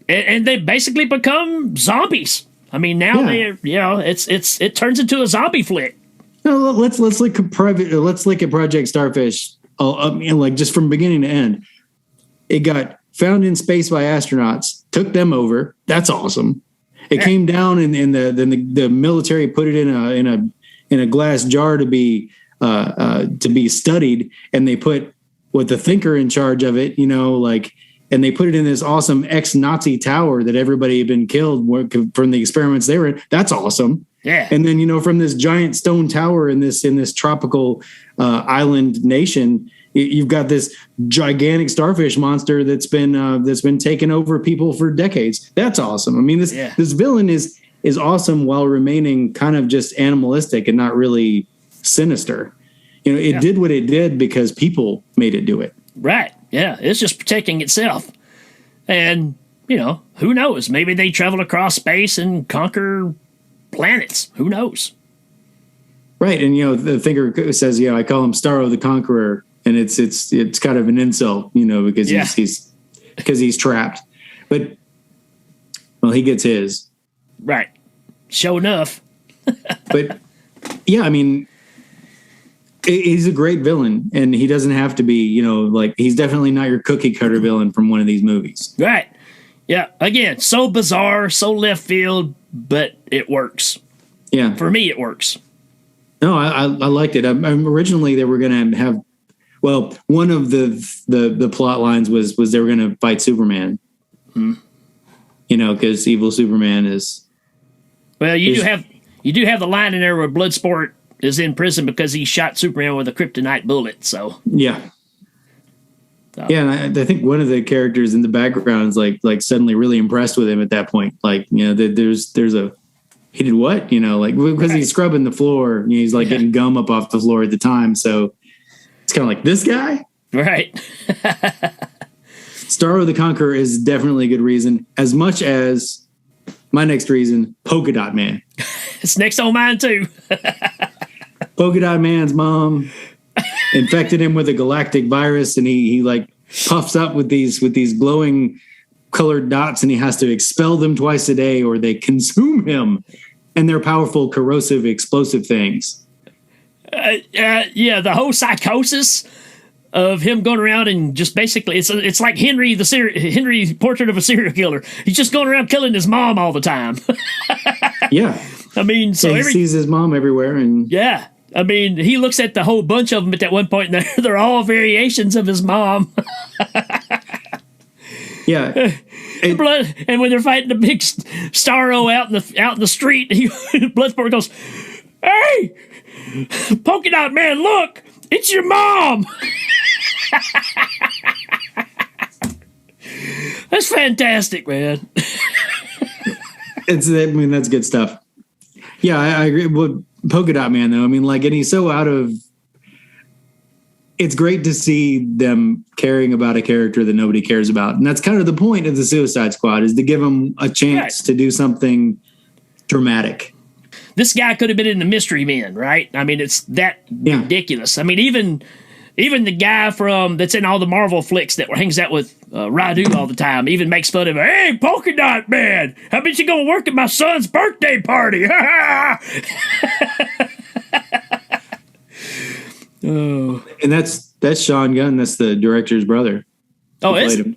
And they basically become zombies. I mean, now it turns into a zombie flick. No, let's look at Project Starfish. Like just from beginning to end. It got found in space by astronauts, took them over. That's awesome. It came down, and the military put it in a glass jar to be studied, and they put the thinker in charge of it, and they put it in this awesome ex-Nazi tower that everybody had been killed from the experiments they were in. That's awesome. Yeah. And then, from this giant stone tower in this tropical island nation, you've got this gigantic starfish monster that's been taking over people for decades. That's awesome. I mean, this villain is awesome while remaining kind of just animalistic and not really sinister. It did what it did because people made it do it. Right. Yeah. It's just protecting itself. And, who knows? Maybe they travel across space and conquer planets. Who knows? Right. And, the thinker says, I call him Starro the Conqueror. And it's kind of an insult, because he's trapped. But, he gets his. Right. Sure enough. But, yeah, I mean, he's a great villain, and he doesn't have to be, he's definitely not your cookie cutter villain from one of these movies. Right. Yeah. Again, so bizarre, so left field, but it works. Yeah. For me, it works. No, I liked it. Originally, they were going to have, one of the plot lines was they were going to fight Superman. Because evil Superman is. Well, you do have the line in there where Bloodsport is in prison because he shot Superman with a kryptonite bullet. So yeah. Yeah, and I think one of the characters in the background is like suddenly really impressed with him at that point. There's a he did what? Because he's scrubbing the floor. He's getting gum up off the floor at the time. So it's kind of like, this guy? Right. Starro the Conqueror is definitely a good reason, as much as my next reason, Polka Dot Man. It's next on mine too. Polka Dot Man's mom infected him with a galactic virus, and he puffs up with these glowing colored dots, and he has to expel them twice a day or they consume him, and they're powerful, corrosive, explosive things. The whole psychosis of him going around and just basically it's like Henry Portrait of a Serial Killer. He's just going around killing his mom all the time. Yeah. I mean, so he sees his mom everywhere, and yeah. I mean, he looks at the whole bunch of them at that one point, and they're all variations of his mom. Yeah. And when they're fighting the big Starro out in the street, Bloodsport goes, "Hey, Polka Dot Man, look, it's your mom." That's fantastic, man. That's good stuff. Yeah, I agree. Well, Polka Dot Man, though, and he's so out of. It's great to see them caring about a character that nobody cares about, and that's kind of the point of the Suicide Squad, is to give them a chance to do something dramatic. This guy could have been in the Mystery Men, right? I mean, it's that ridiculous. I mean, even the guy that's in all the Marvel flicks that hangs out with Radu all the time even makes fun of him. "Hey, Polka Dot Man, how about you go work at my son's birthday party?" Oh. And that's Sean Gunn. That's the director's brother. Oh, is it?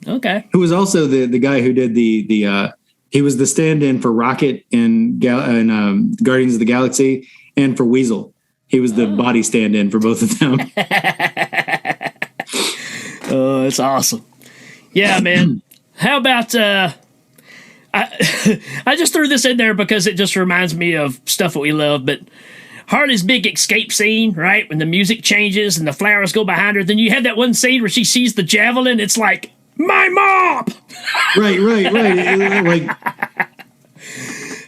Okay. Who was also the guy who did the he was the stand-in for Rocket in Guardians of the Galaxy, and for Weasel. He was the body stand-in for both of them. Oh, that's awesome. Yeah, man. How about I just threw this in there because it just reminds me of stuff that we love, but Harley's big escape scene, right? When the music changes and the flowers go behind her, then you have that one scene where she sees the javelin. It's like, my mom! Right.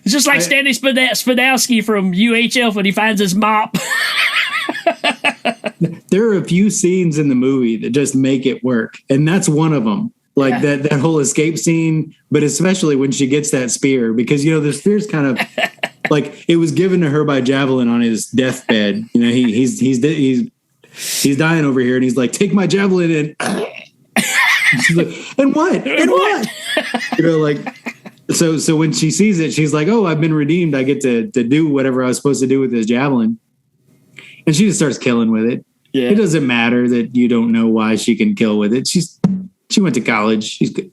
It's just like Stanley Spadowski from UHF when he finds his mop. There are a few scenes in the movie that just make it work, and that's one of them. That whole escape scene, but especially when she gets that spear, because the spear's kind of it was given to her by Javelin on his deathbed. He's dying over here, and he's like, "Take my javelin," and she's like, "And what? And what?" So when she sees it, she's like, "Oh, I've been redeemed. I get to do whatever I was supposed to do with this javelin." And she just starts killing with it. Yeah. It doesn't matter that you don't know why she can kill with it. She went to college. She's good.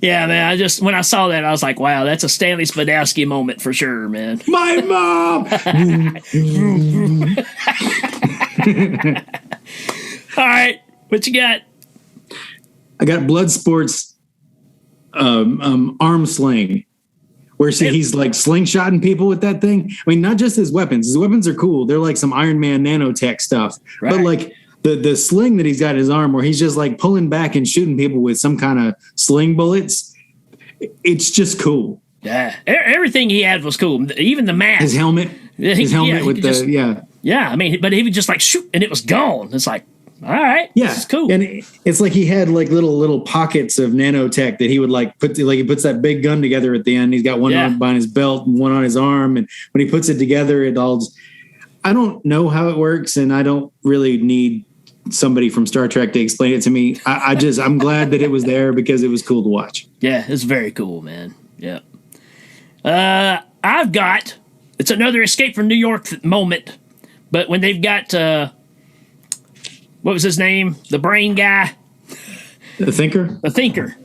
Yeah, man. When I saw that, I was like, wow, that's a Stanley Spadowski moment for sure, man. My mom. All right, what you got? I got Bloodsport's arm sling, where he's like slingshotting people with that thing. I mean, not just his weapons. His weapons are cool. They're like some Iron Man nanotech stuff. Right. But like the sling that he's got in his arm, where he's just like pulling back and shooting people with some kind of sling bullets. It's just cool. Yeah, everything he had was cool. Even the mask, his helmet with the. Yeah, I mean, but he would just like shoot, and it was gone. It's like, all right, yeah, this is cool. And it's like he had like little pockets of nanotech that he would like put, like he puts that big gun together at the end. He's got one behind his belt and one on his arm, and when he puts it together, it all. I don't know how it works, and I don't really need somebody from Star Trek to explain it to me. I'm glad that it was there because it was cool to watch. Yeah, it's very cool, man. Yeah. It's another Escape from New York moment, but when they've got, what was his name? The brain guy? The Thinker? The Thinker.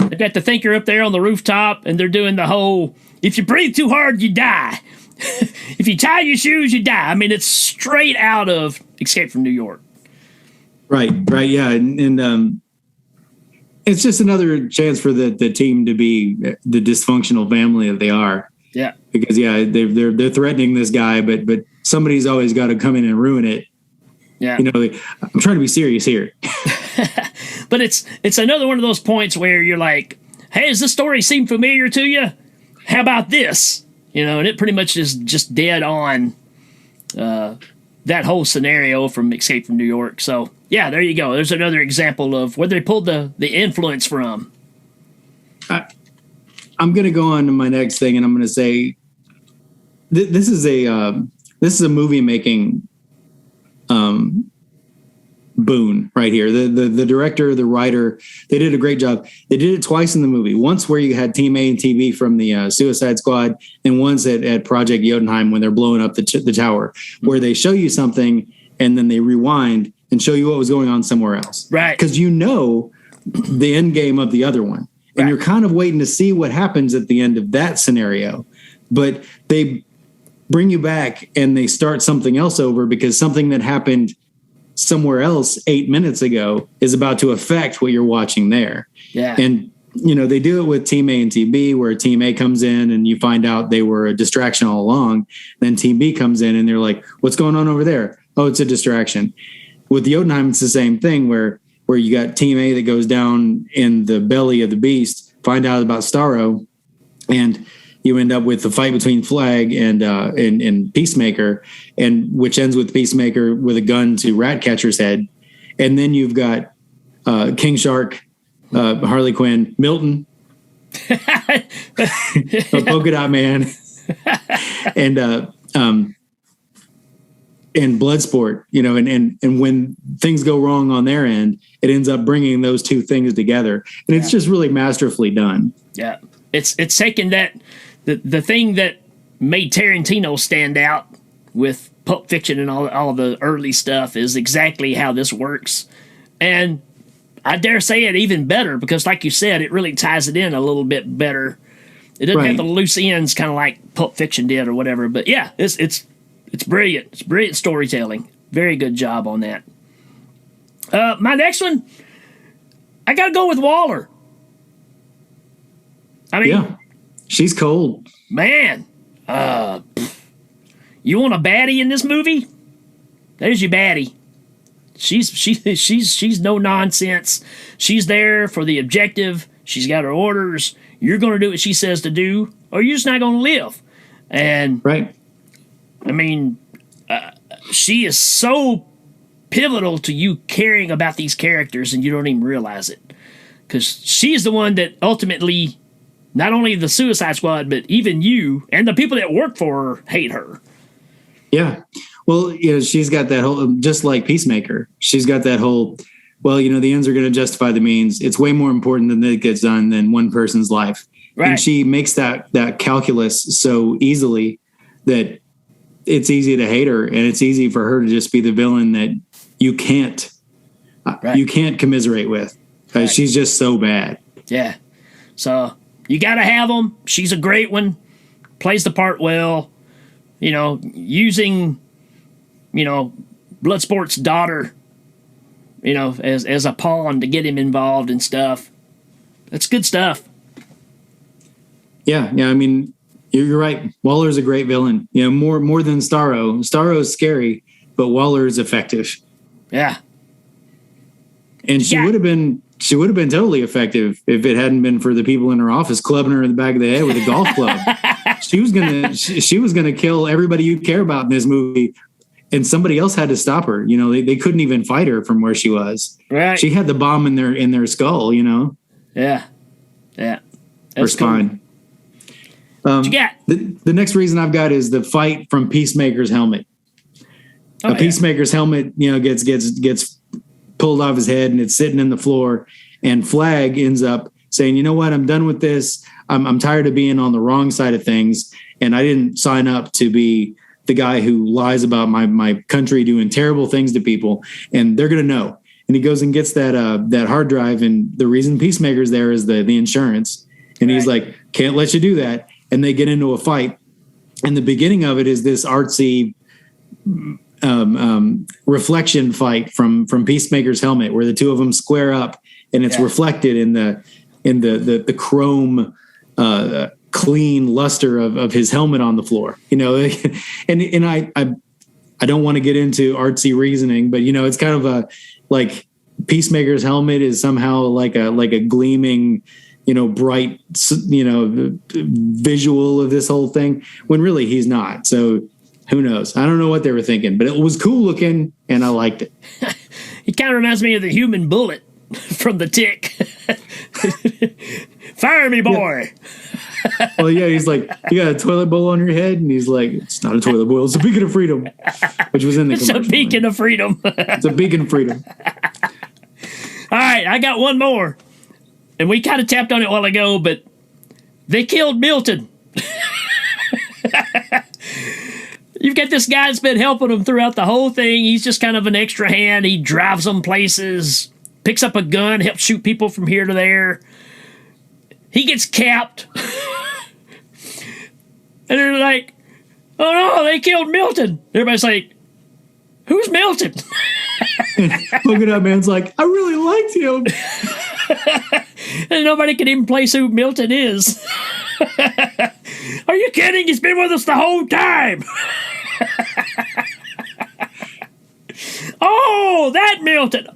They've got the Thinker up there on the rooftop, and they're doing the whole, if you breathe too hard, you die. If you tie your shoes, you die. I mean, it's straight out of Escape from New York. Right, yeah. And it's just another chance for the team to be the dysfunctional family that they are. Yeah. Because they're threatening this guy, but somebody's always got to come in and ruin it. Yeah. I'm trying to be serious here. But it's another one of those points where you're like, hey, does this story seem familiar to you? How about this? And it pretty much is just dead on that whole scenario from Escape from New York. So, yeah, there you go. There's another example of where they pulled the influence from. I'm going to go on to my next thing, and I'm going to say this is a movie making boon right here. The director, the writer, they did a great job. They did it twice in the movie. Once where you had Team A and Team B from the Suicide Squad, and once at Project Jotunheim when they're blowing up the tower, where they show you something and then they rewind and show you what was going on somewhere else. Right. Because the end game of the other one. And right. You're kind of waiting to see what happens at the end of that scenario. But they bring you back and they start something else over because something that happened somewhere else 8 minutes ago is about to affect what you're watching there. Yeah. And, they do it with Team A and Team B, where Team A comes in and you find out they were a distraction all along. Then Team B comes in and they're like, what's going on over there? Oh, it's a distraction. With Jotunheim, it's the same thing where you got Team A that goes down in the belly of the beast, find out about Starro, and you end up with the fight between Flag and Peacemaker, and which ends with Peacemaker with a gun to Ratcatcher's head. And then you've got King Shark, Harley Quinn, Milton, Polka Dot Man, and Bloodsport, and when things go wrong on their end, it ends up bringing those two things together. And it's just really masterfully done. Yeah. It's taken that, the thing that made Tarantino stand out with Pulp Fiction and all the early stuff is exactly how this works. And I dare say it even better because, like you said, it really ties it in a little bit better. It doesn't have the loose ends kind of like Pulp Fiction did or whatever. But yeah, it's brilliant. It's brilliant storytelling. Very good job on that. My next one, I got to go with Waller. I mean, yeah, she's cold, man. You want a baddie in this movie? There's your baddie. She's no nonsense. She's there for the objective. She's got her orders. You're going to do what she says to do, or you're just not going to live. And right. I mean, she is so pivotal to you caring about these characters, and you don't even realize it. Because she's the one that ultimately, not only the Suicide Squad, but even you and the people that work for her hate her. Yeah. Well, she's got that whole, just like Peacemaker, she's got that whole, the ends are going to justify the means. It's way more important than it gets done than one person's life. Right. And she makes that calculus so easily that it's easy to hate her, and it's easy for her to just be the villain that you can't commiserate with. She's just so bad. Yeah. So you got to have them. She's a great one. Plays the part well. You know, using, you know, Bloodsport's daughter, you know, as a pawn to get him involved and stuff. That's good stuff. Yeah. I mean, you're right. Waller's a great villain. You know, more than Starro. Starro's scary, but Waller is effective. Yeah. And she would have been totally effective if it hadn't been for the people in her office clubbing her in the back of the head with a golf club. She was gonna kill everybody you care about in this movie, and somebody else had to stop her. You know, they couldn't even fight her from where she was. Right. She had the bomb in their skull. You know. Yeah. That's her spine. What you got? The next reason I've got is the fight from Peacemaker's helmet. Peacemaker's helmet, you know, gets pulled off his head and it's sitting in the floor, and Flag ends up saying, you know what, I'm done with this. I'm tired of being on the wrong side of things, and I didn't sign up to be the guy who lies about my country doing terrible things to people, and they're gonna know. And he goes and gets that hard drive, and the reason Peacemaker's there is the insurance, and he's like, can't let you do that. And they get into a fight, and the beginning of it is this artsy reflection fight from Peacemaker's helmet, where the two of them square up, and it's reflected in the chrome clean luster of his helmet on the floor. You know, and I don't want to get into artsy reasoning, but you know, it's kind of a like Peacemaker's helmet is somehow like a gleaming, you know, bright, you know, visual of this whole thing, when really he's not. So who knows? I don't know what they were thinking, but it was cool looking, and I liked it. He kind of reminds me of the Human Bullet from The Tick. Fire me, boy. Yeah. Well, yeah, he's like, you got a toilet bowl on your head, and he's like, it's not a toilet bowl, it's a beacon of freedom, which was in the commercial. It's a beacon of freedom. It's a beacon of freedom. All right, I got one more, and we kind of tapped on it a while ago, but they killed Milton. You've got this guy that's been helping them throughout the whole thing. He's just kind of an extra hand. He drives them places, picks up a gun, helps shoot people from here to there. He gets capped. And they're like, oh no, they killed Milton. Everybody's like, who's Milton? Looking up, man's like, I really liked him. And nobody can even place who Milton is. Are you kidding? He's been with us the whole time. Oh, that Milton.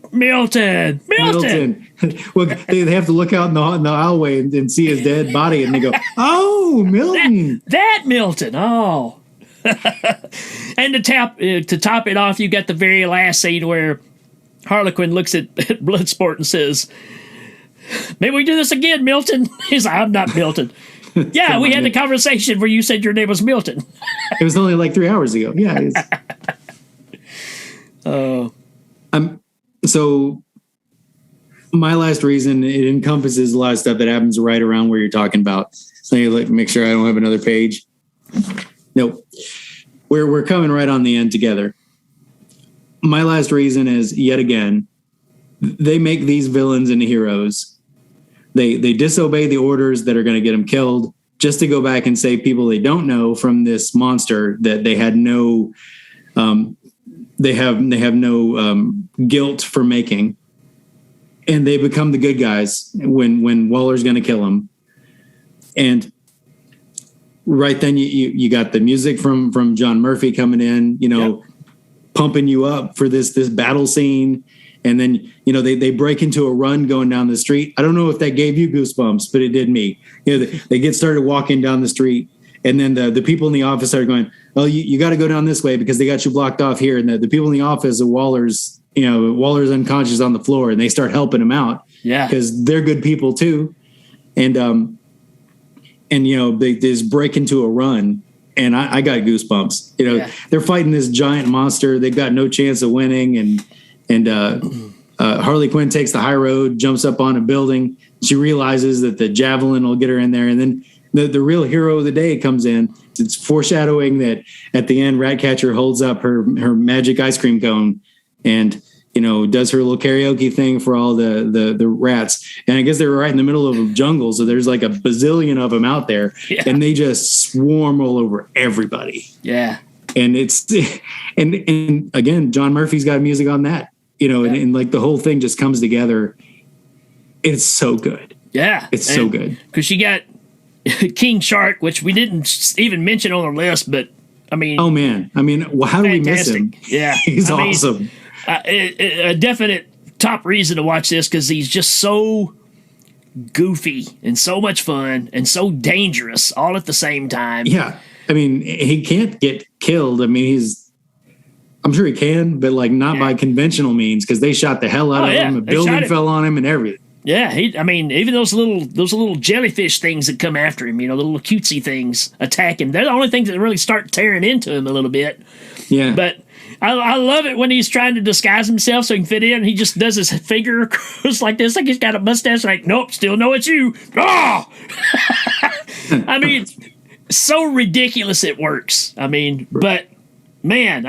Well, they have to look out in the alleyway and see his dead body, and they go, oh, Milton. That Milton. Oh. And to top it off, you got the very last scene where Harlequin looks at Bloodsport and says, maybe we do this again, Milton. He's like, I'm not Milton. Yeah, we had the conversation where you said your name was Milton. It was only like 3 hours ago. Yeah. So my last reason, it encompasses a lot of stuff that happens right around where you're talking about. So you like make sure I don't have another page. Nope. We're coming right on the end together. My last reason is, yet again, they make these villains into heroes. They disobey the orders that are going to get them killed just to go back and save people they don't know from this monster that they had no they have no guilt for making, and they become the good guys when Waller's going to kill them. And right then you got the music from John Murphy coming in, you know, pumping you up for this battle scene. And then, you know, they break into a run going down the street. I don't know if that gave you goosebumps, but it did me. You know, they get started walking down the street, and then the people in the office are going, well, you got to go down this way because they got you blocked off here. And the people in the office of Waller's unconscious on the floor, and they start helping him out. Yeah. Because they're good people too. And you know, they just break into a run, and I got goosebumps. You know, they're fighting this giant monster. They've got no chance of winning. And Harley Quinn takes the high road, jumps up on a building. She realizes that the javelin will get her in there. And then the real hero of the day comes in. It's foreshadowing that at the end, Ratcatcher holds up her magic ice cream cone, and does her little karaoke thing for all the rats. And I guess they were right in the middle of a jungle. So there's like a bazillion of them out there and they just swarm all over everybody. Yeah. And and again, John Murphy's got music on that, and like the whole thing just comes together. It's so good. Yeah. It's so good. Because you got King Shark, which we didn't even mention on the list, but I mean, oh man. I mean, how do we miss him? Yeah. He's awesome. A definite top reason to watch this because he's just so goofy and so much fun and so dangerous all at the same time. Yeah. I mean, he can't get killed. I mean, I'm sure he can, but like not by conventional means because they shot the hell out of him. A building fell on him and everything. Yeah, even those little jellyfish things that come after him, the little cutesy things attack him. They're the only things that really start tearing into him a little bit. Yeah. But I love it when he's trying to disguise himself so he can fit in. He just does his finger across like this, like he's got a mustache. Like, nope, still know it's you. Oh! I mean, so ridiculous it works. I mean, but man,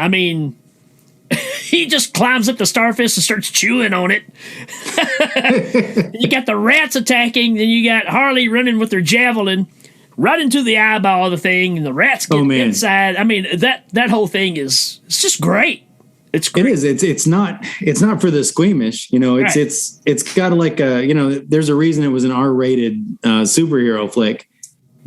he just climbs up the starfish and starts chewing on it. You got the rats attacking, then you got Harley running with her javelin right into the eyeball of the thing, and the rats get inside. I mean, that whole thing it's just great. It's great. It is. It's not for the squeamish. It's got like there's a reason it was an R-rated superhero flick,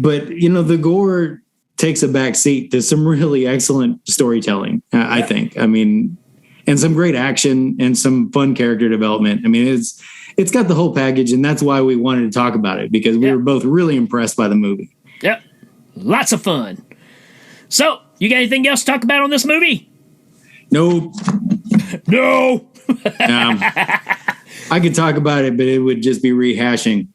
but the gore takes a back seat to some really excellent storytelling. I think. I mean, and some great action and some fun character development. I mean, it's got the whole package, and that's why we wanted to talk about it because we were both really impressed by the movie. Yep, lots of fun. So, you got anything else to talk about on this movie? Nope. No. I could talk about it, but it would just be rehashing.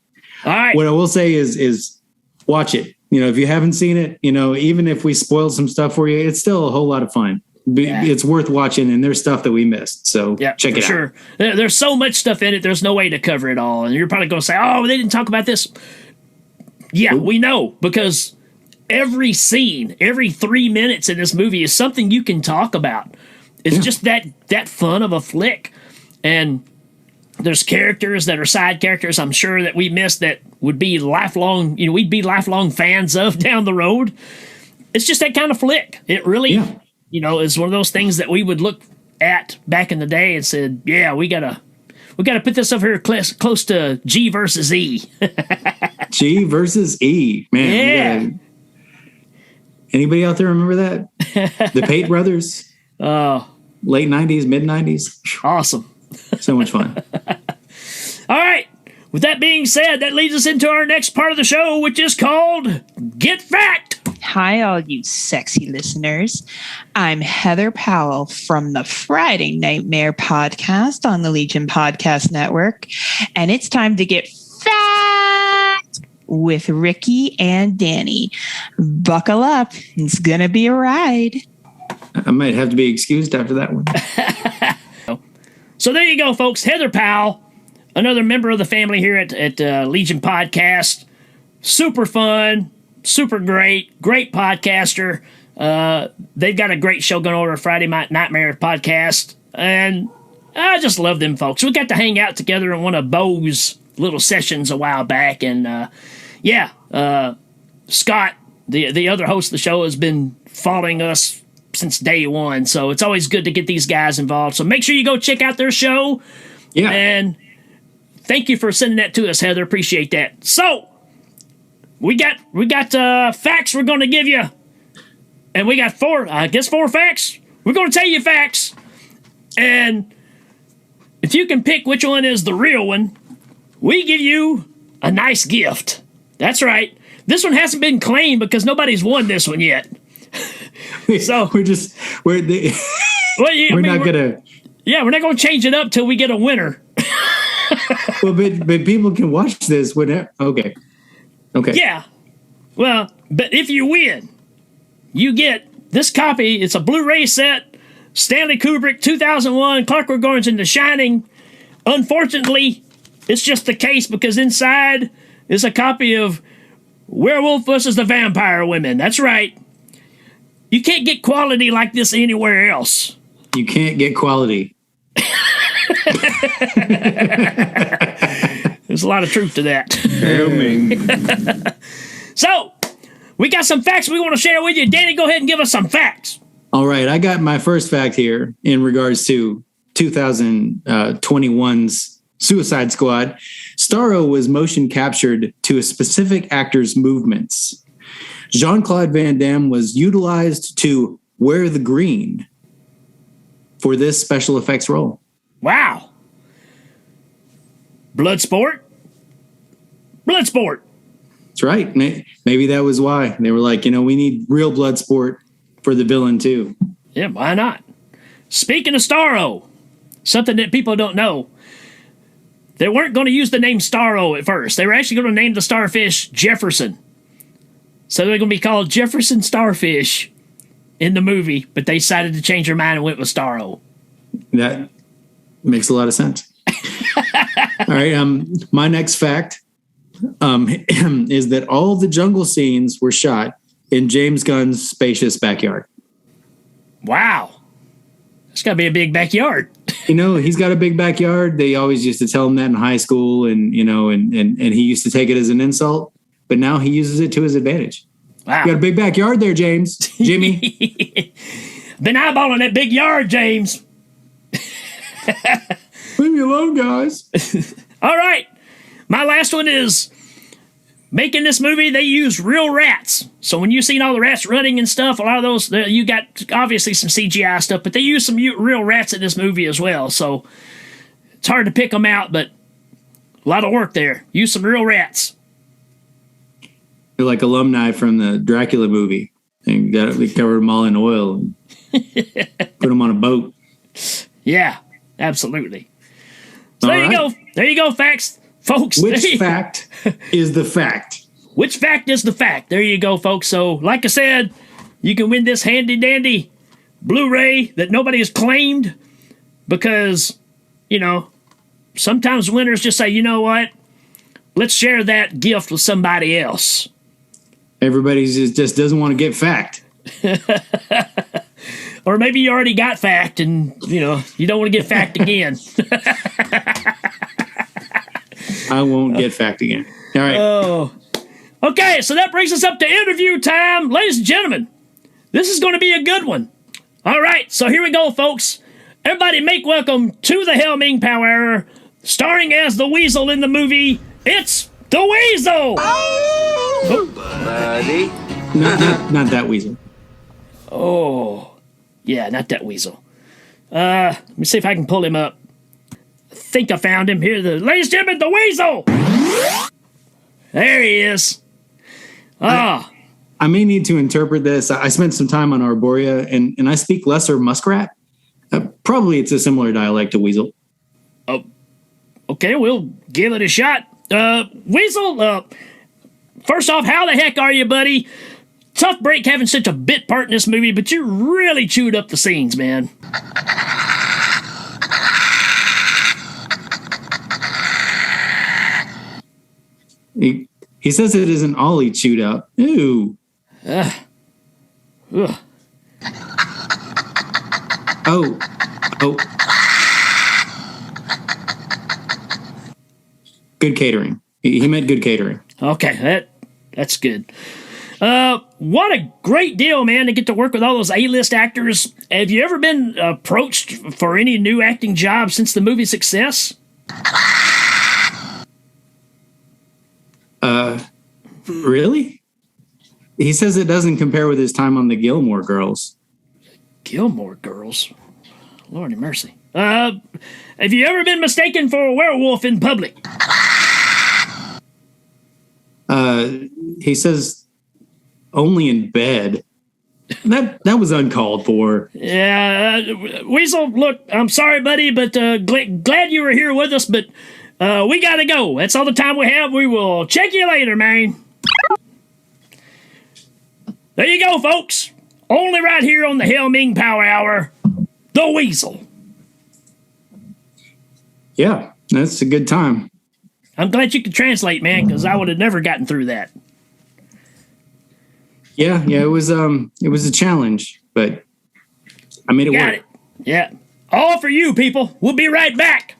All right. What I will say is watch it. If you haven't seen it, even if we spoiled some stuff for you, it's still a whole lot of fun. It's worth watching, and there's stuff that we missed. So check it out. Sure. There's so much stuff in it. There's no way to cover it all. And you're probably going to say, oh, they didn't talk about this. Yeah, we know, because every scene, every 3 minutes in this movie is something you can talk about. It's just that fun of a flick. And there's characters that are side characters, I'm sure, that we missed that would be lifelong, we'd be lifelong fans of down the road. It's just that kind of flick. It really, is one of those things that we would look at back in the day and said, yeah, we gotta put this over here close to G versus E. G versus E, man. Anybody out there remember that? The Pate brothers. Oh, late 90s, mid 90s. Awesome. So much fun. All right. With that being said, that leads us into our next part of the show, which is called Get Fact. Hi, all you sexy listeners. I'm Heather Powell from the Friday Nightmare podcast on the Legion Podcast Network. And it's time to get fact with Ricky and Danny. Buckle up. It's going to be a ride. I might have to be excused after that one. So there you go, folks. Heather Powell, another member of the family here at Legion Podcast. Super fun, super great podcaster. They've got a great show going over Friday Night Nightmare podcast. And I just love them folks. We got to hang out together in one of Bo's little sessions a while back. And Scott, the other host of the show, has been following us since day one, so it's always good to get these guys involved. So make sure you go check out their show. Yeah. And thank you for sending that to us, Heather. Appreciate that. So we got facts we're going to give you, and we got four facts. We're going to tell you facts, and if you can pick which one is the real one, we give you a nice gift. That's right. This one hasn't been claimed because nobody's won this one yet. So we're not gonna change it up till we get a winner. Well, but people can watch this whenever. Okay. Yeah. Well, but if you win, you get this copy. It's a Blu-ray set. Stanley Kubrick, 2001, Clockwork Orange and The Shining. Unfortunately, it's just the case because inside is a copy of Werewolf versus the Vampire Women. That's right. You can't get quality like this anywhere else. You can't get quality. There's a lot of truth to that. Hail Ming. So, we got some facts we want to share with you. Danny, go ahead and give us some facts. All right, I got my first fact here in regards to 2021's Suicide Squad. Starro was motion captured to a specific actor's movements. Jean-Claude Van Damme was utilized to wear the green for this special effects role. Wow. Bloodsport. That's right. Maybe that was why. They were like, we need real Bloodsport for the villain too. Yeah, why not? Speaking of Starro, something that people don't know, they weren't going to use the name Starro at first. They were actually going to name the starfish Jefferson. So they're going to be called Jefferson Starfish in the movie, but they decided to change their mind and went with Starro. That makes a lot of sense. All right. My next fact is that all the jungle scenes were shot in James Gunn's spacious backyard. Wow. It's got to be a big backyard. He's got a big backyard. They always used to tell him that in high school, and he used to take it as an insult, but now he uses it to his advantage. Wow. You got a big backyard there, Jimmy. Been eyeballing that big yard, James. Leave me alone, guys. All right. My last one is, making this movie, they used real rats. So when you've seen all the rats running and stuff, a lot of those, you got obviously some CGI stuff, but they used some real rats in this movie as well. So it's hard to pick them out, but a lot of work there. Use some real rats. They're like alumni from the Dracula movie. They covered them all in oil and put them on a boat. Yeah, absolutely. So there you go. There you go, facts, folks. Which fact is the fact? Which fact is the fact? There you go, folks. So, like I said, you can win this handy-dandy Blu-ray that nobody has claimed because, sometimes winners just say, you know what? Let's share that gift with somebody else. Everybody just doesn't want to get fact. Or maybe you already got fact and, you don't want to get fact again. I won't get fact again. All right. Oh. Okay, so that brings us up to interview time. Ladies and gentlemen, this is going to be a good one. All right, so here we go, folks. Everybody make welcome to the Hail Ming Power Hour, starring as the Weasel in the movie. It's the Weasel! Oh, buddy. Not that Weasel. Oh, yeah, not that Weasel. Let me see if I can pull him up. I think I found him here. Ladies and gentlemen, the Weasel! There he is. Ah. I may need to interpret this. I spent some time on Arborea, and I speak lesser muskrat. Probably it's a similar dialect to Weasel. Oh, okay, we'll give it a shot. Weasel, first off, how the heck are you, buddy? Tough break having such a bit part in this movie, but you really chewed up the scenes, man. He says it isn't all he chewed up. Ew. Ugh. Oh. Good catering. He meant good catering. Okay, that's good. What a great deal, man, to get to work with all those A-list actors. Have you ever been approached for any new acting jobs since the movie's success? Really? He says it doesn't compare with his time on the Gilmore Girls. Gilmore Girls? Lordy mercy. Have you ever been mistaken for a werewolf in public? He says only in bed. That was uncalled for. Yeah, Weasel, look, I'm sorry, buddy, but glad you were here with us, but we gotta go. That's all the time we have. We will check you later, man. There you go, folks. Only right here on the Hail Ming Power Hour, the Weasel. Yeah, that's a good time. I'm glad you could translate, man, because I would have never gotten through that. Yeah, it was a challenge, but I made it work. Got it. Yeah. All for you, people. We'll be right back.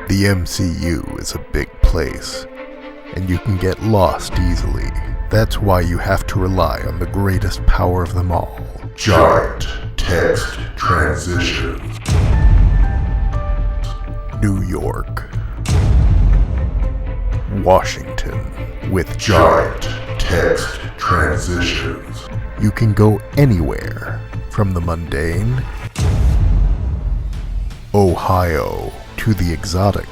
The MCU is a big place, and you can get lost easily. That's why you have to rely on the greatest power of them all. Giant text transition. New York. Washington. With Giant text transitions. You can go anywhere, from the mundane, Ohio, to the exotic,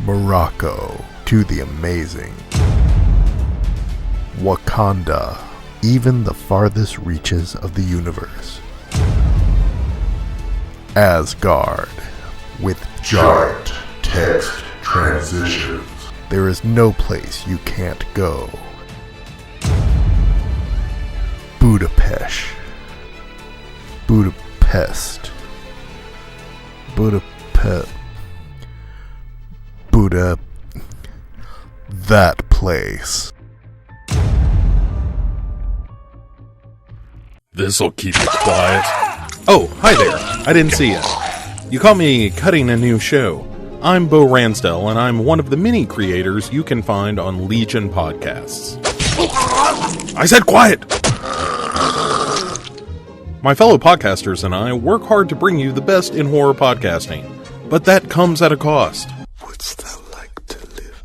Morocco, to the amazing, Wakanda, even the farthest reaches of the universe, Asgard, with giant text transitions. There is no place you can't go. Budapest. Budapest. Budapest. Buddha. That place. This'll keep you quiet. Oh, hi there. I didn't see you. You caught me cutting a new show. I'm Bo Ransdell, and I'm one of the many creators you can find on Legion Podcasts. I said quiet! My fellow podcasters and I work hard to bring you the best in horror podcasting, but that comes at a cost. Wouldst thou like to live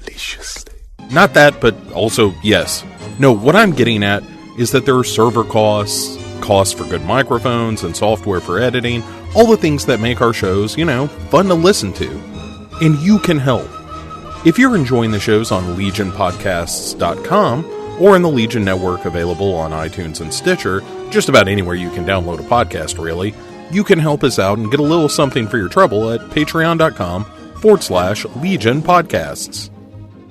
deliciously? Not that, but also yes. No, what I'm getting at is that there are server costs, costs for good microphones and software for editing, all the things that make our shows, fun to listen to. And you can help. If you're enjoying the shows on legionpodcasts.com or in the Legion Network available on iTunes and Stitcher, just about anywhere you can download a podcast, really, you can help us out and get a little something for your trouble at patreon.com/Legion Podcasts.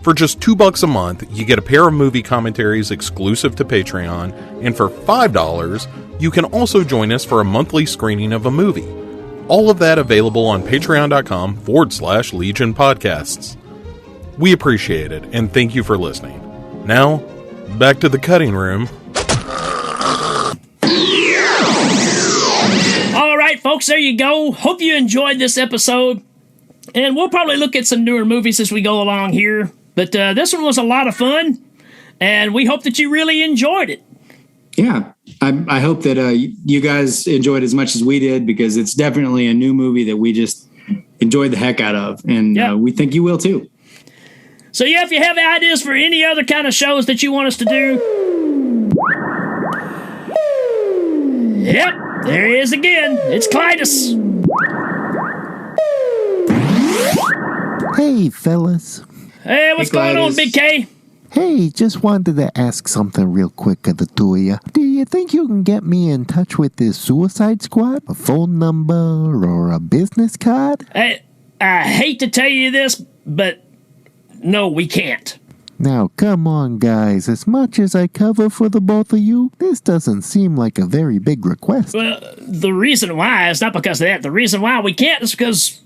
For just $2 a month, you get a pair of movie commentaries exclusive to Patreon, and for $5, you can also join us for a monthly screening of a movie. All of that available on patreon.com/Legion Podcasts. We appreciate it, and thank you for listening. Now, back to the cutting room. All right, folks, there you go. Hope you enjoyed this episode. And we'll probably look at some newer movies as we go along here. But this one was a lot of fun, and we hope that you really enjoyed it. Yeah, I hope that you guys enjoyed as much as we did, because it's definitely a new movie that we just enjoyed the heck out of, and we think you will too. So yeah, if you have ideas for any other kind of shows that you want us to do, yep, there he is again. It's Clytus. Hey, fellas. Hey, what's going on, Big K? Hey, just wanted to ask something real quick of the two of you. Do you think you can get me in touch with this Suicide Squad? A phone number or a business card? I hate to tell you this, but no, we can't. Now, come on, guys. As much as I cover for the both of you, this doesn't seem like a very big request. Well, the reason why is not because of that. The reason why we can't is because,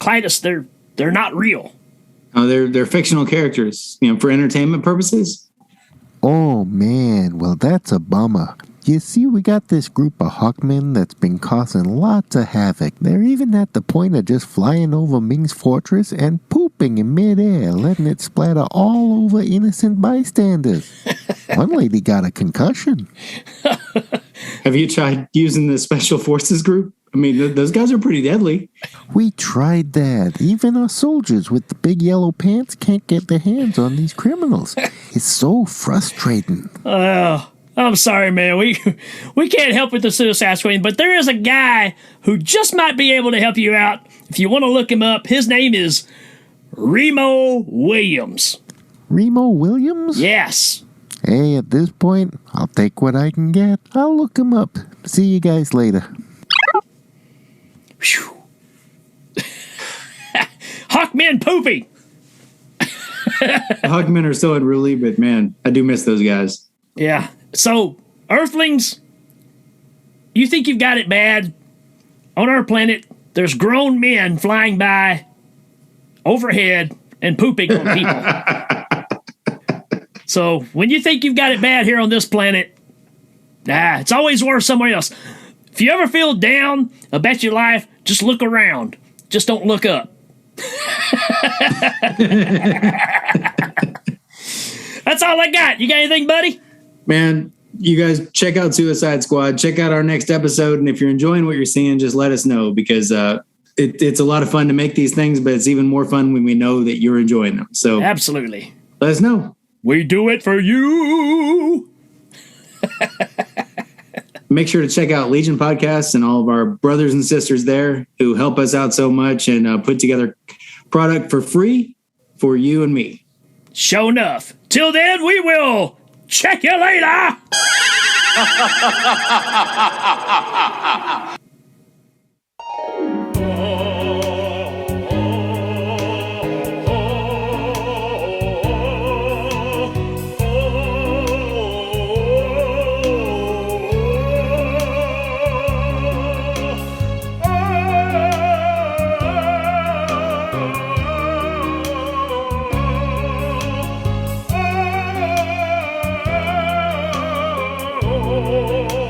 Clytus, they're not real. Oh, they're fictional characters, for entertainment purposes. Oh, man. Well, that's a bummer. You see, we got this group of hawkmen that's been causing lots of havoc. They're even at the point of just flying over Ming's fortress and pooping in midair, letting it splatter all over innocent bystanders. One lady got a concussion. Have you tried using the Special Forces group? I mean, those guys are pretty deadly. We tried that. Even our soldiers with the big yellow pants can't get their hands on these criminals. It's so frustrating. Oh, I'm sorry, man. We can't help with the Suicide Squad, but there is a guy who just might be able to help you out. If you want to look him up, his name is Remo Williams. Remo Williams? Yes. Hey, at this point, I'll take what I can get. I'll look him up. See you guys later. Hawkmen poopy. Hawkmen are so unruly, but man, I do miss those guys. Yeah. So, Earthlings, you think you've got it bad? On our planet, there's grown men flying by overhead and pooping on people. So when you think you've got it bad here on this planet, it's always worse somewhere else. If you ever feel down about your life, just look around. Just don't look up. That's all I got. You got anything, buddy? Man, you guys check out Suicide Squad. Check out our next episode. And if you're enjoying what you're seeing, just let us know, because it's a lot of fun to make these things, but it's even more fun when we know that you're enjoying them. So absolutely. Let us know. We do it for you. Make sure to check out Legion Podcasts and all of our brothers and sisters there who help us out so much and put together product for free for you and me. Sure enough. Till then, we will check you later. Oh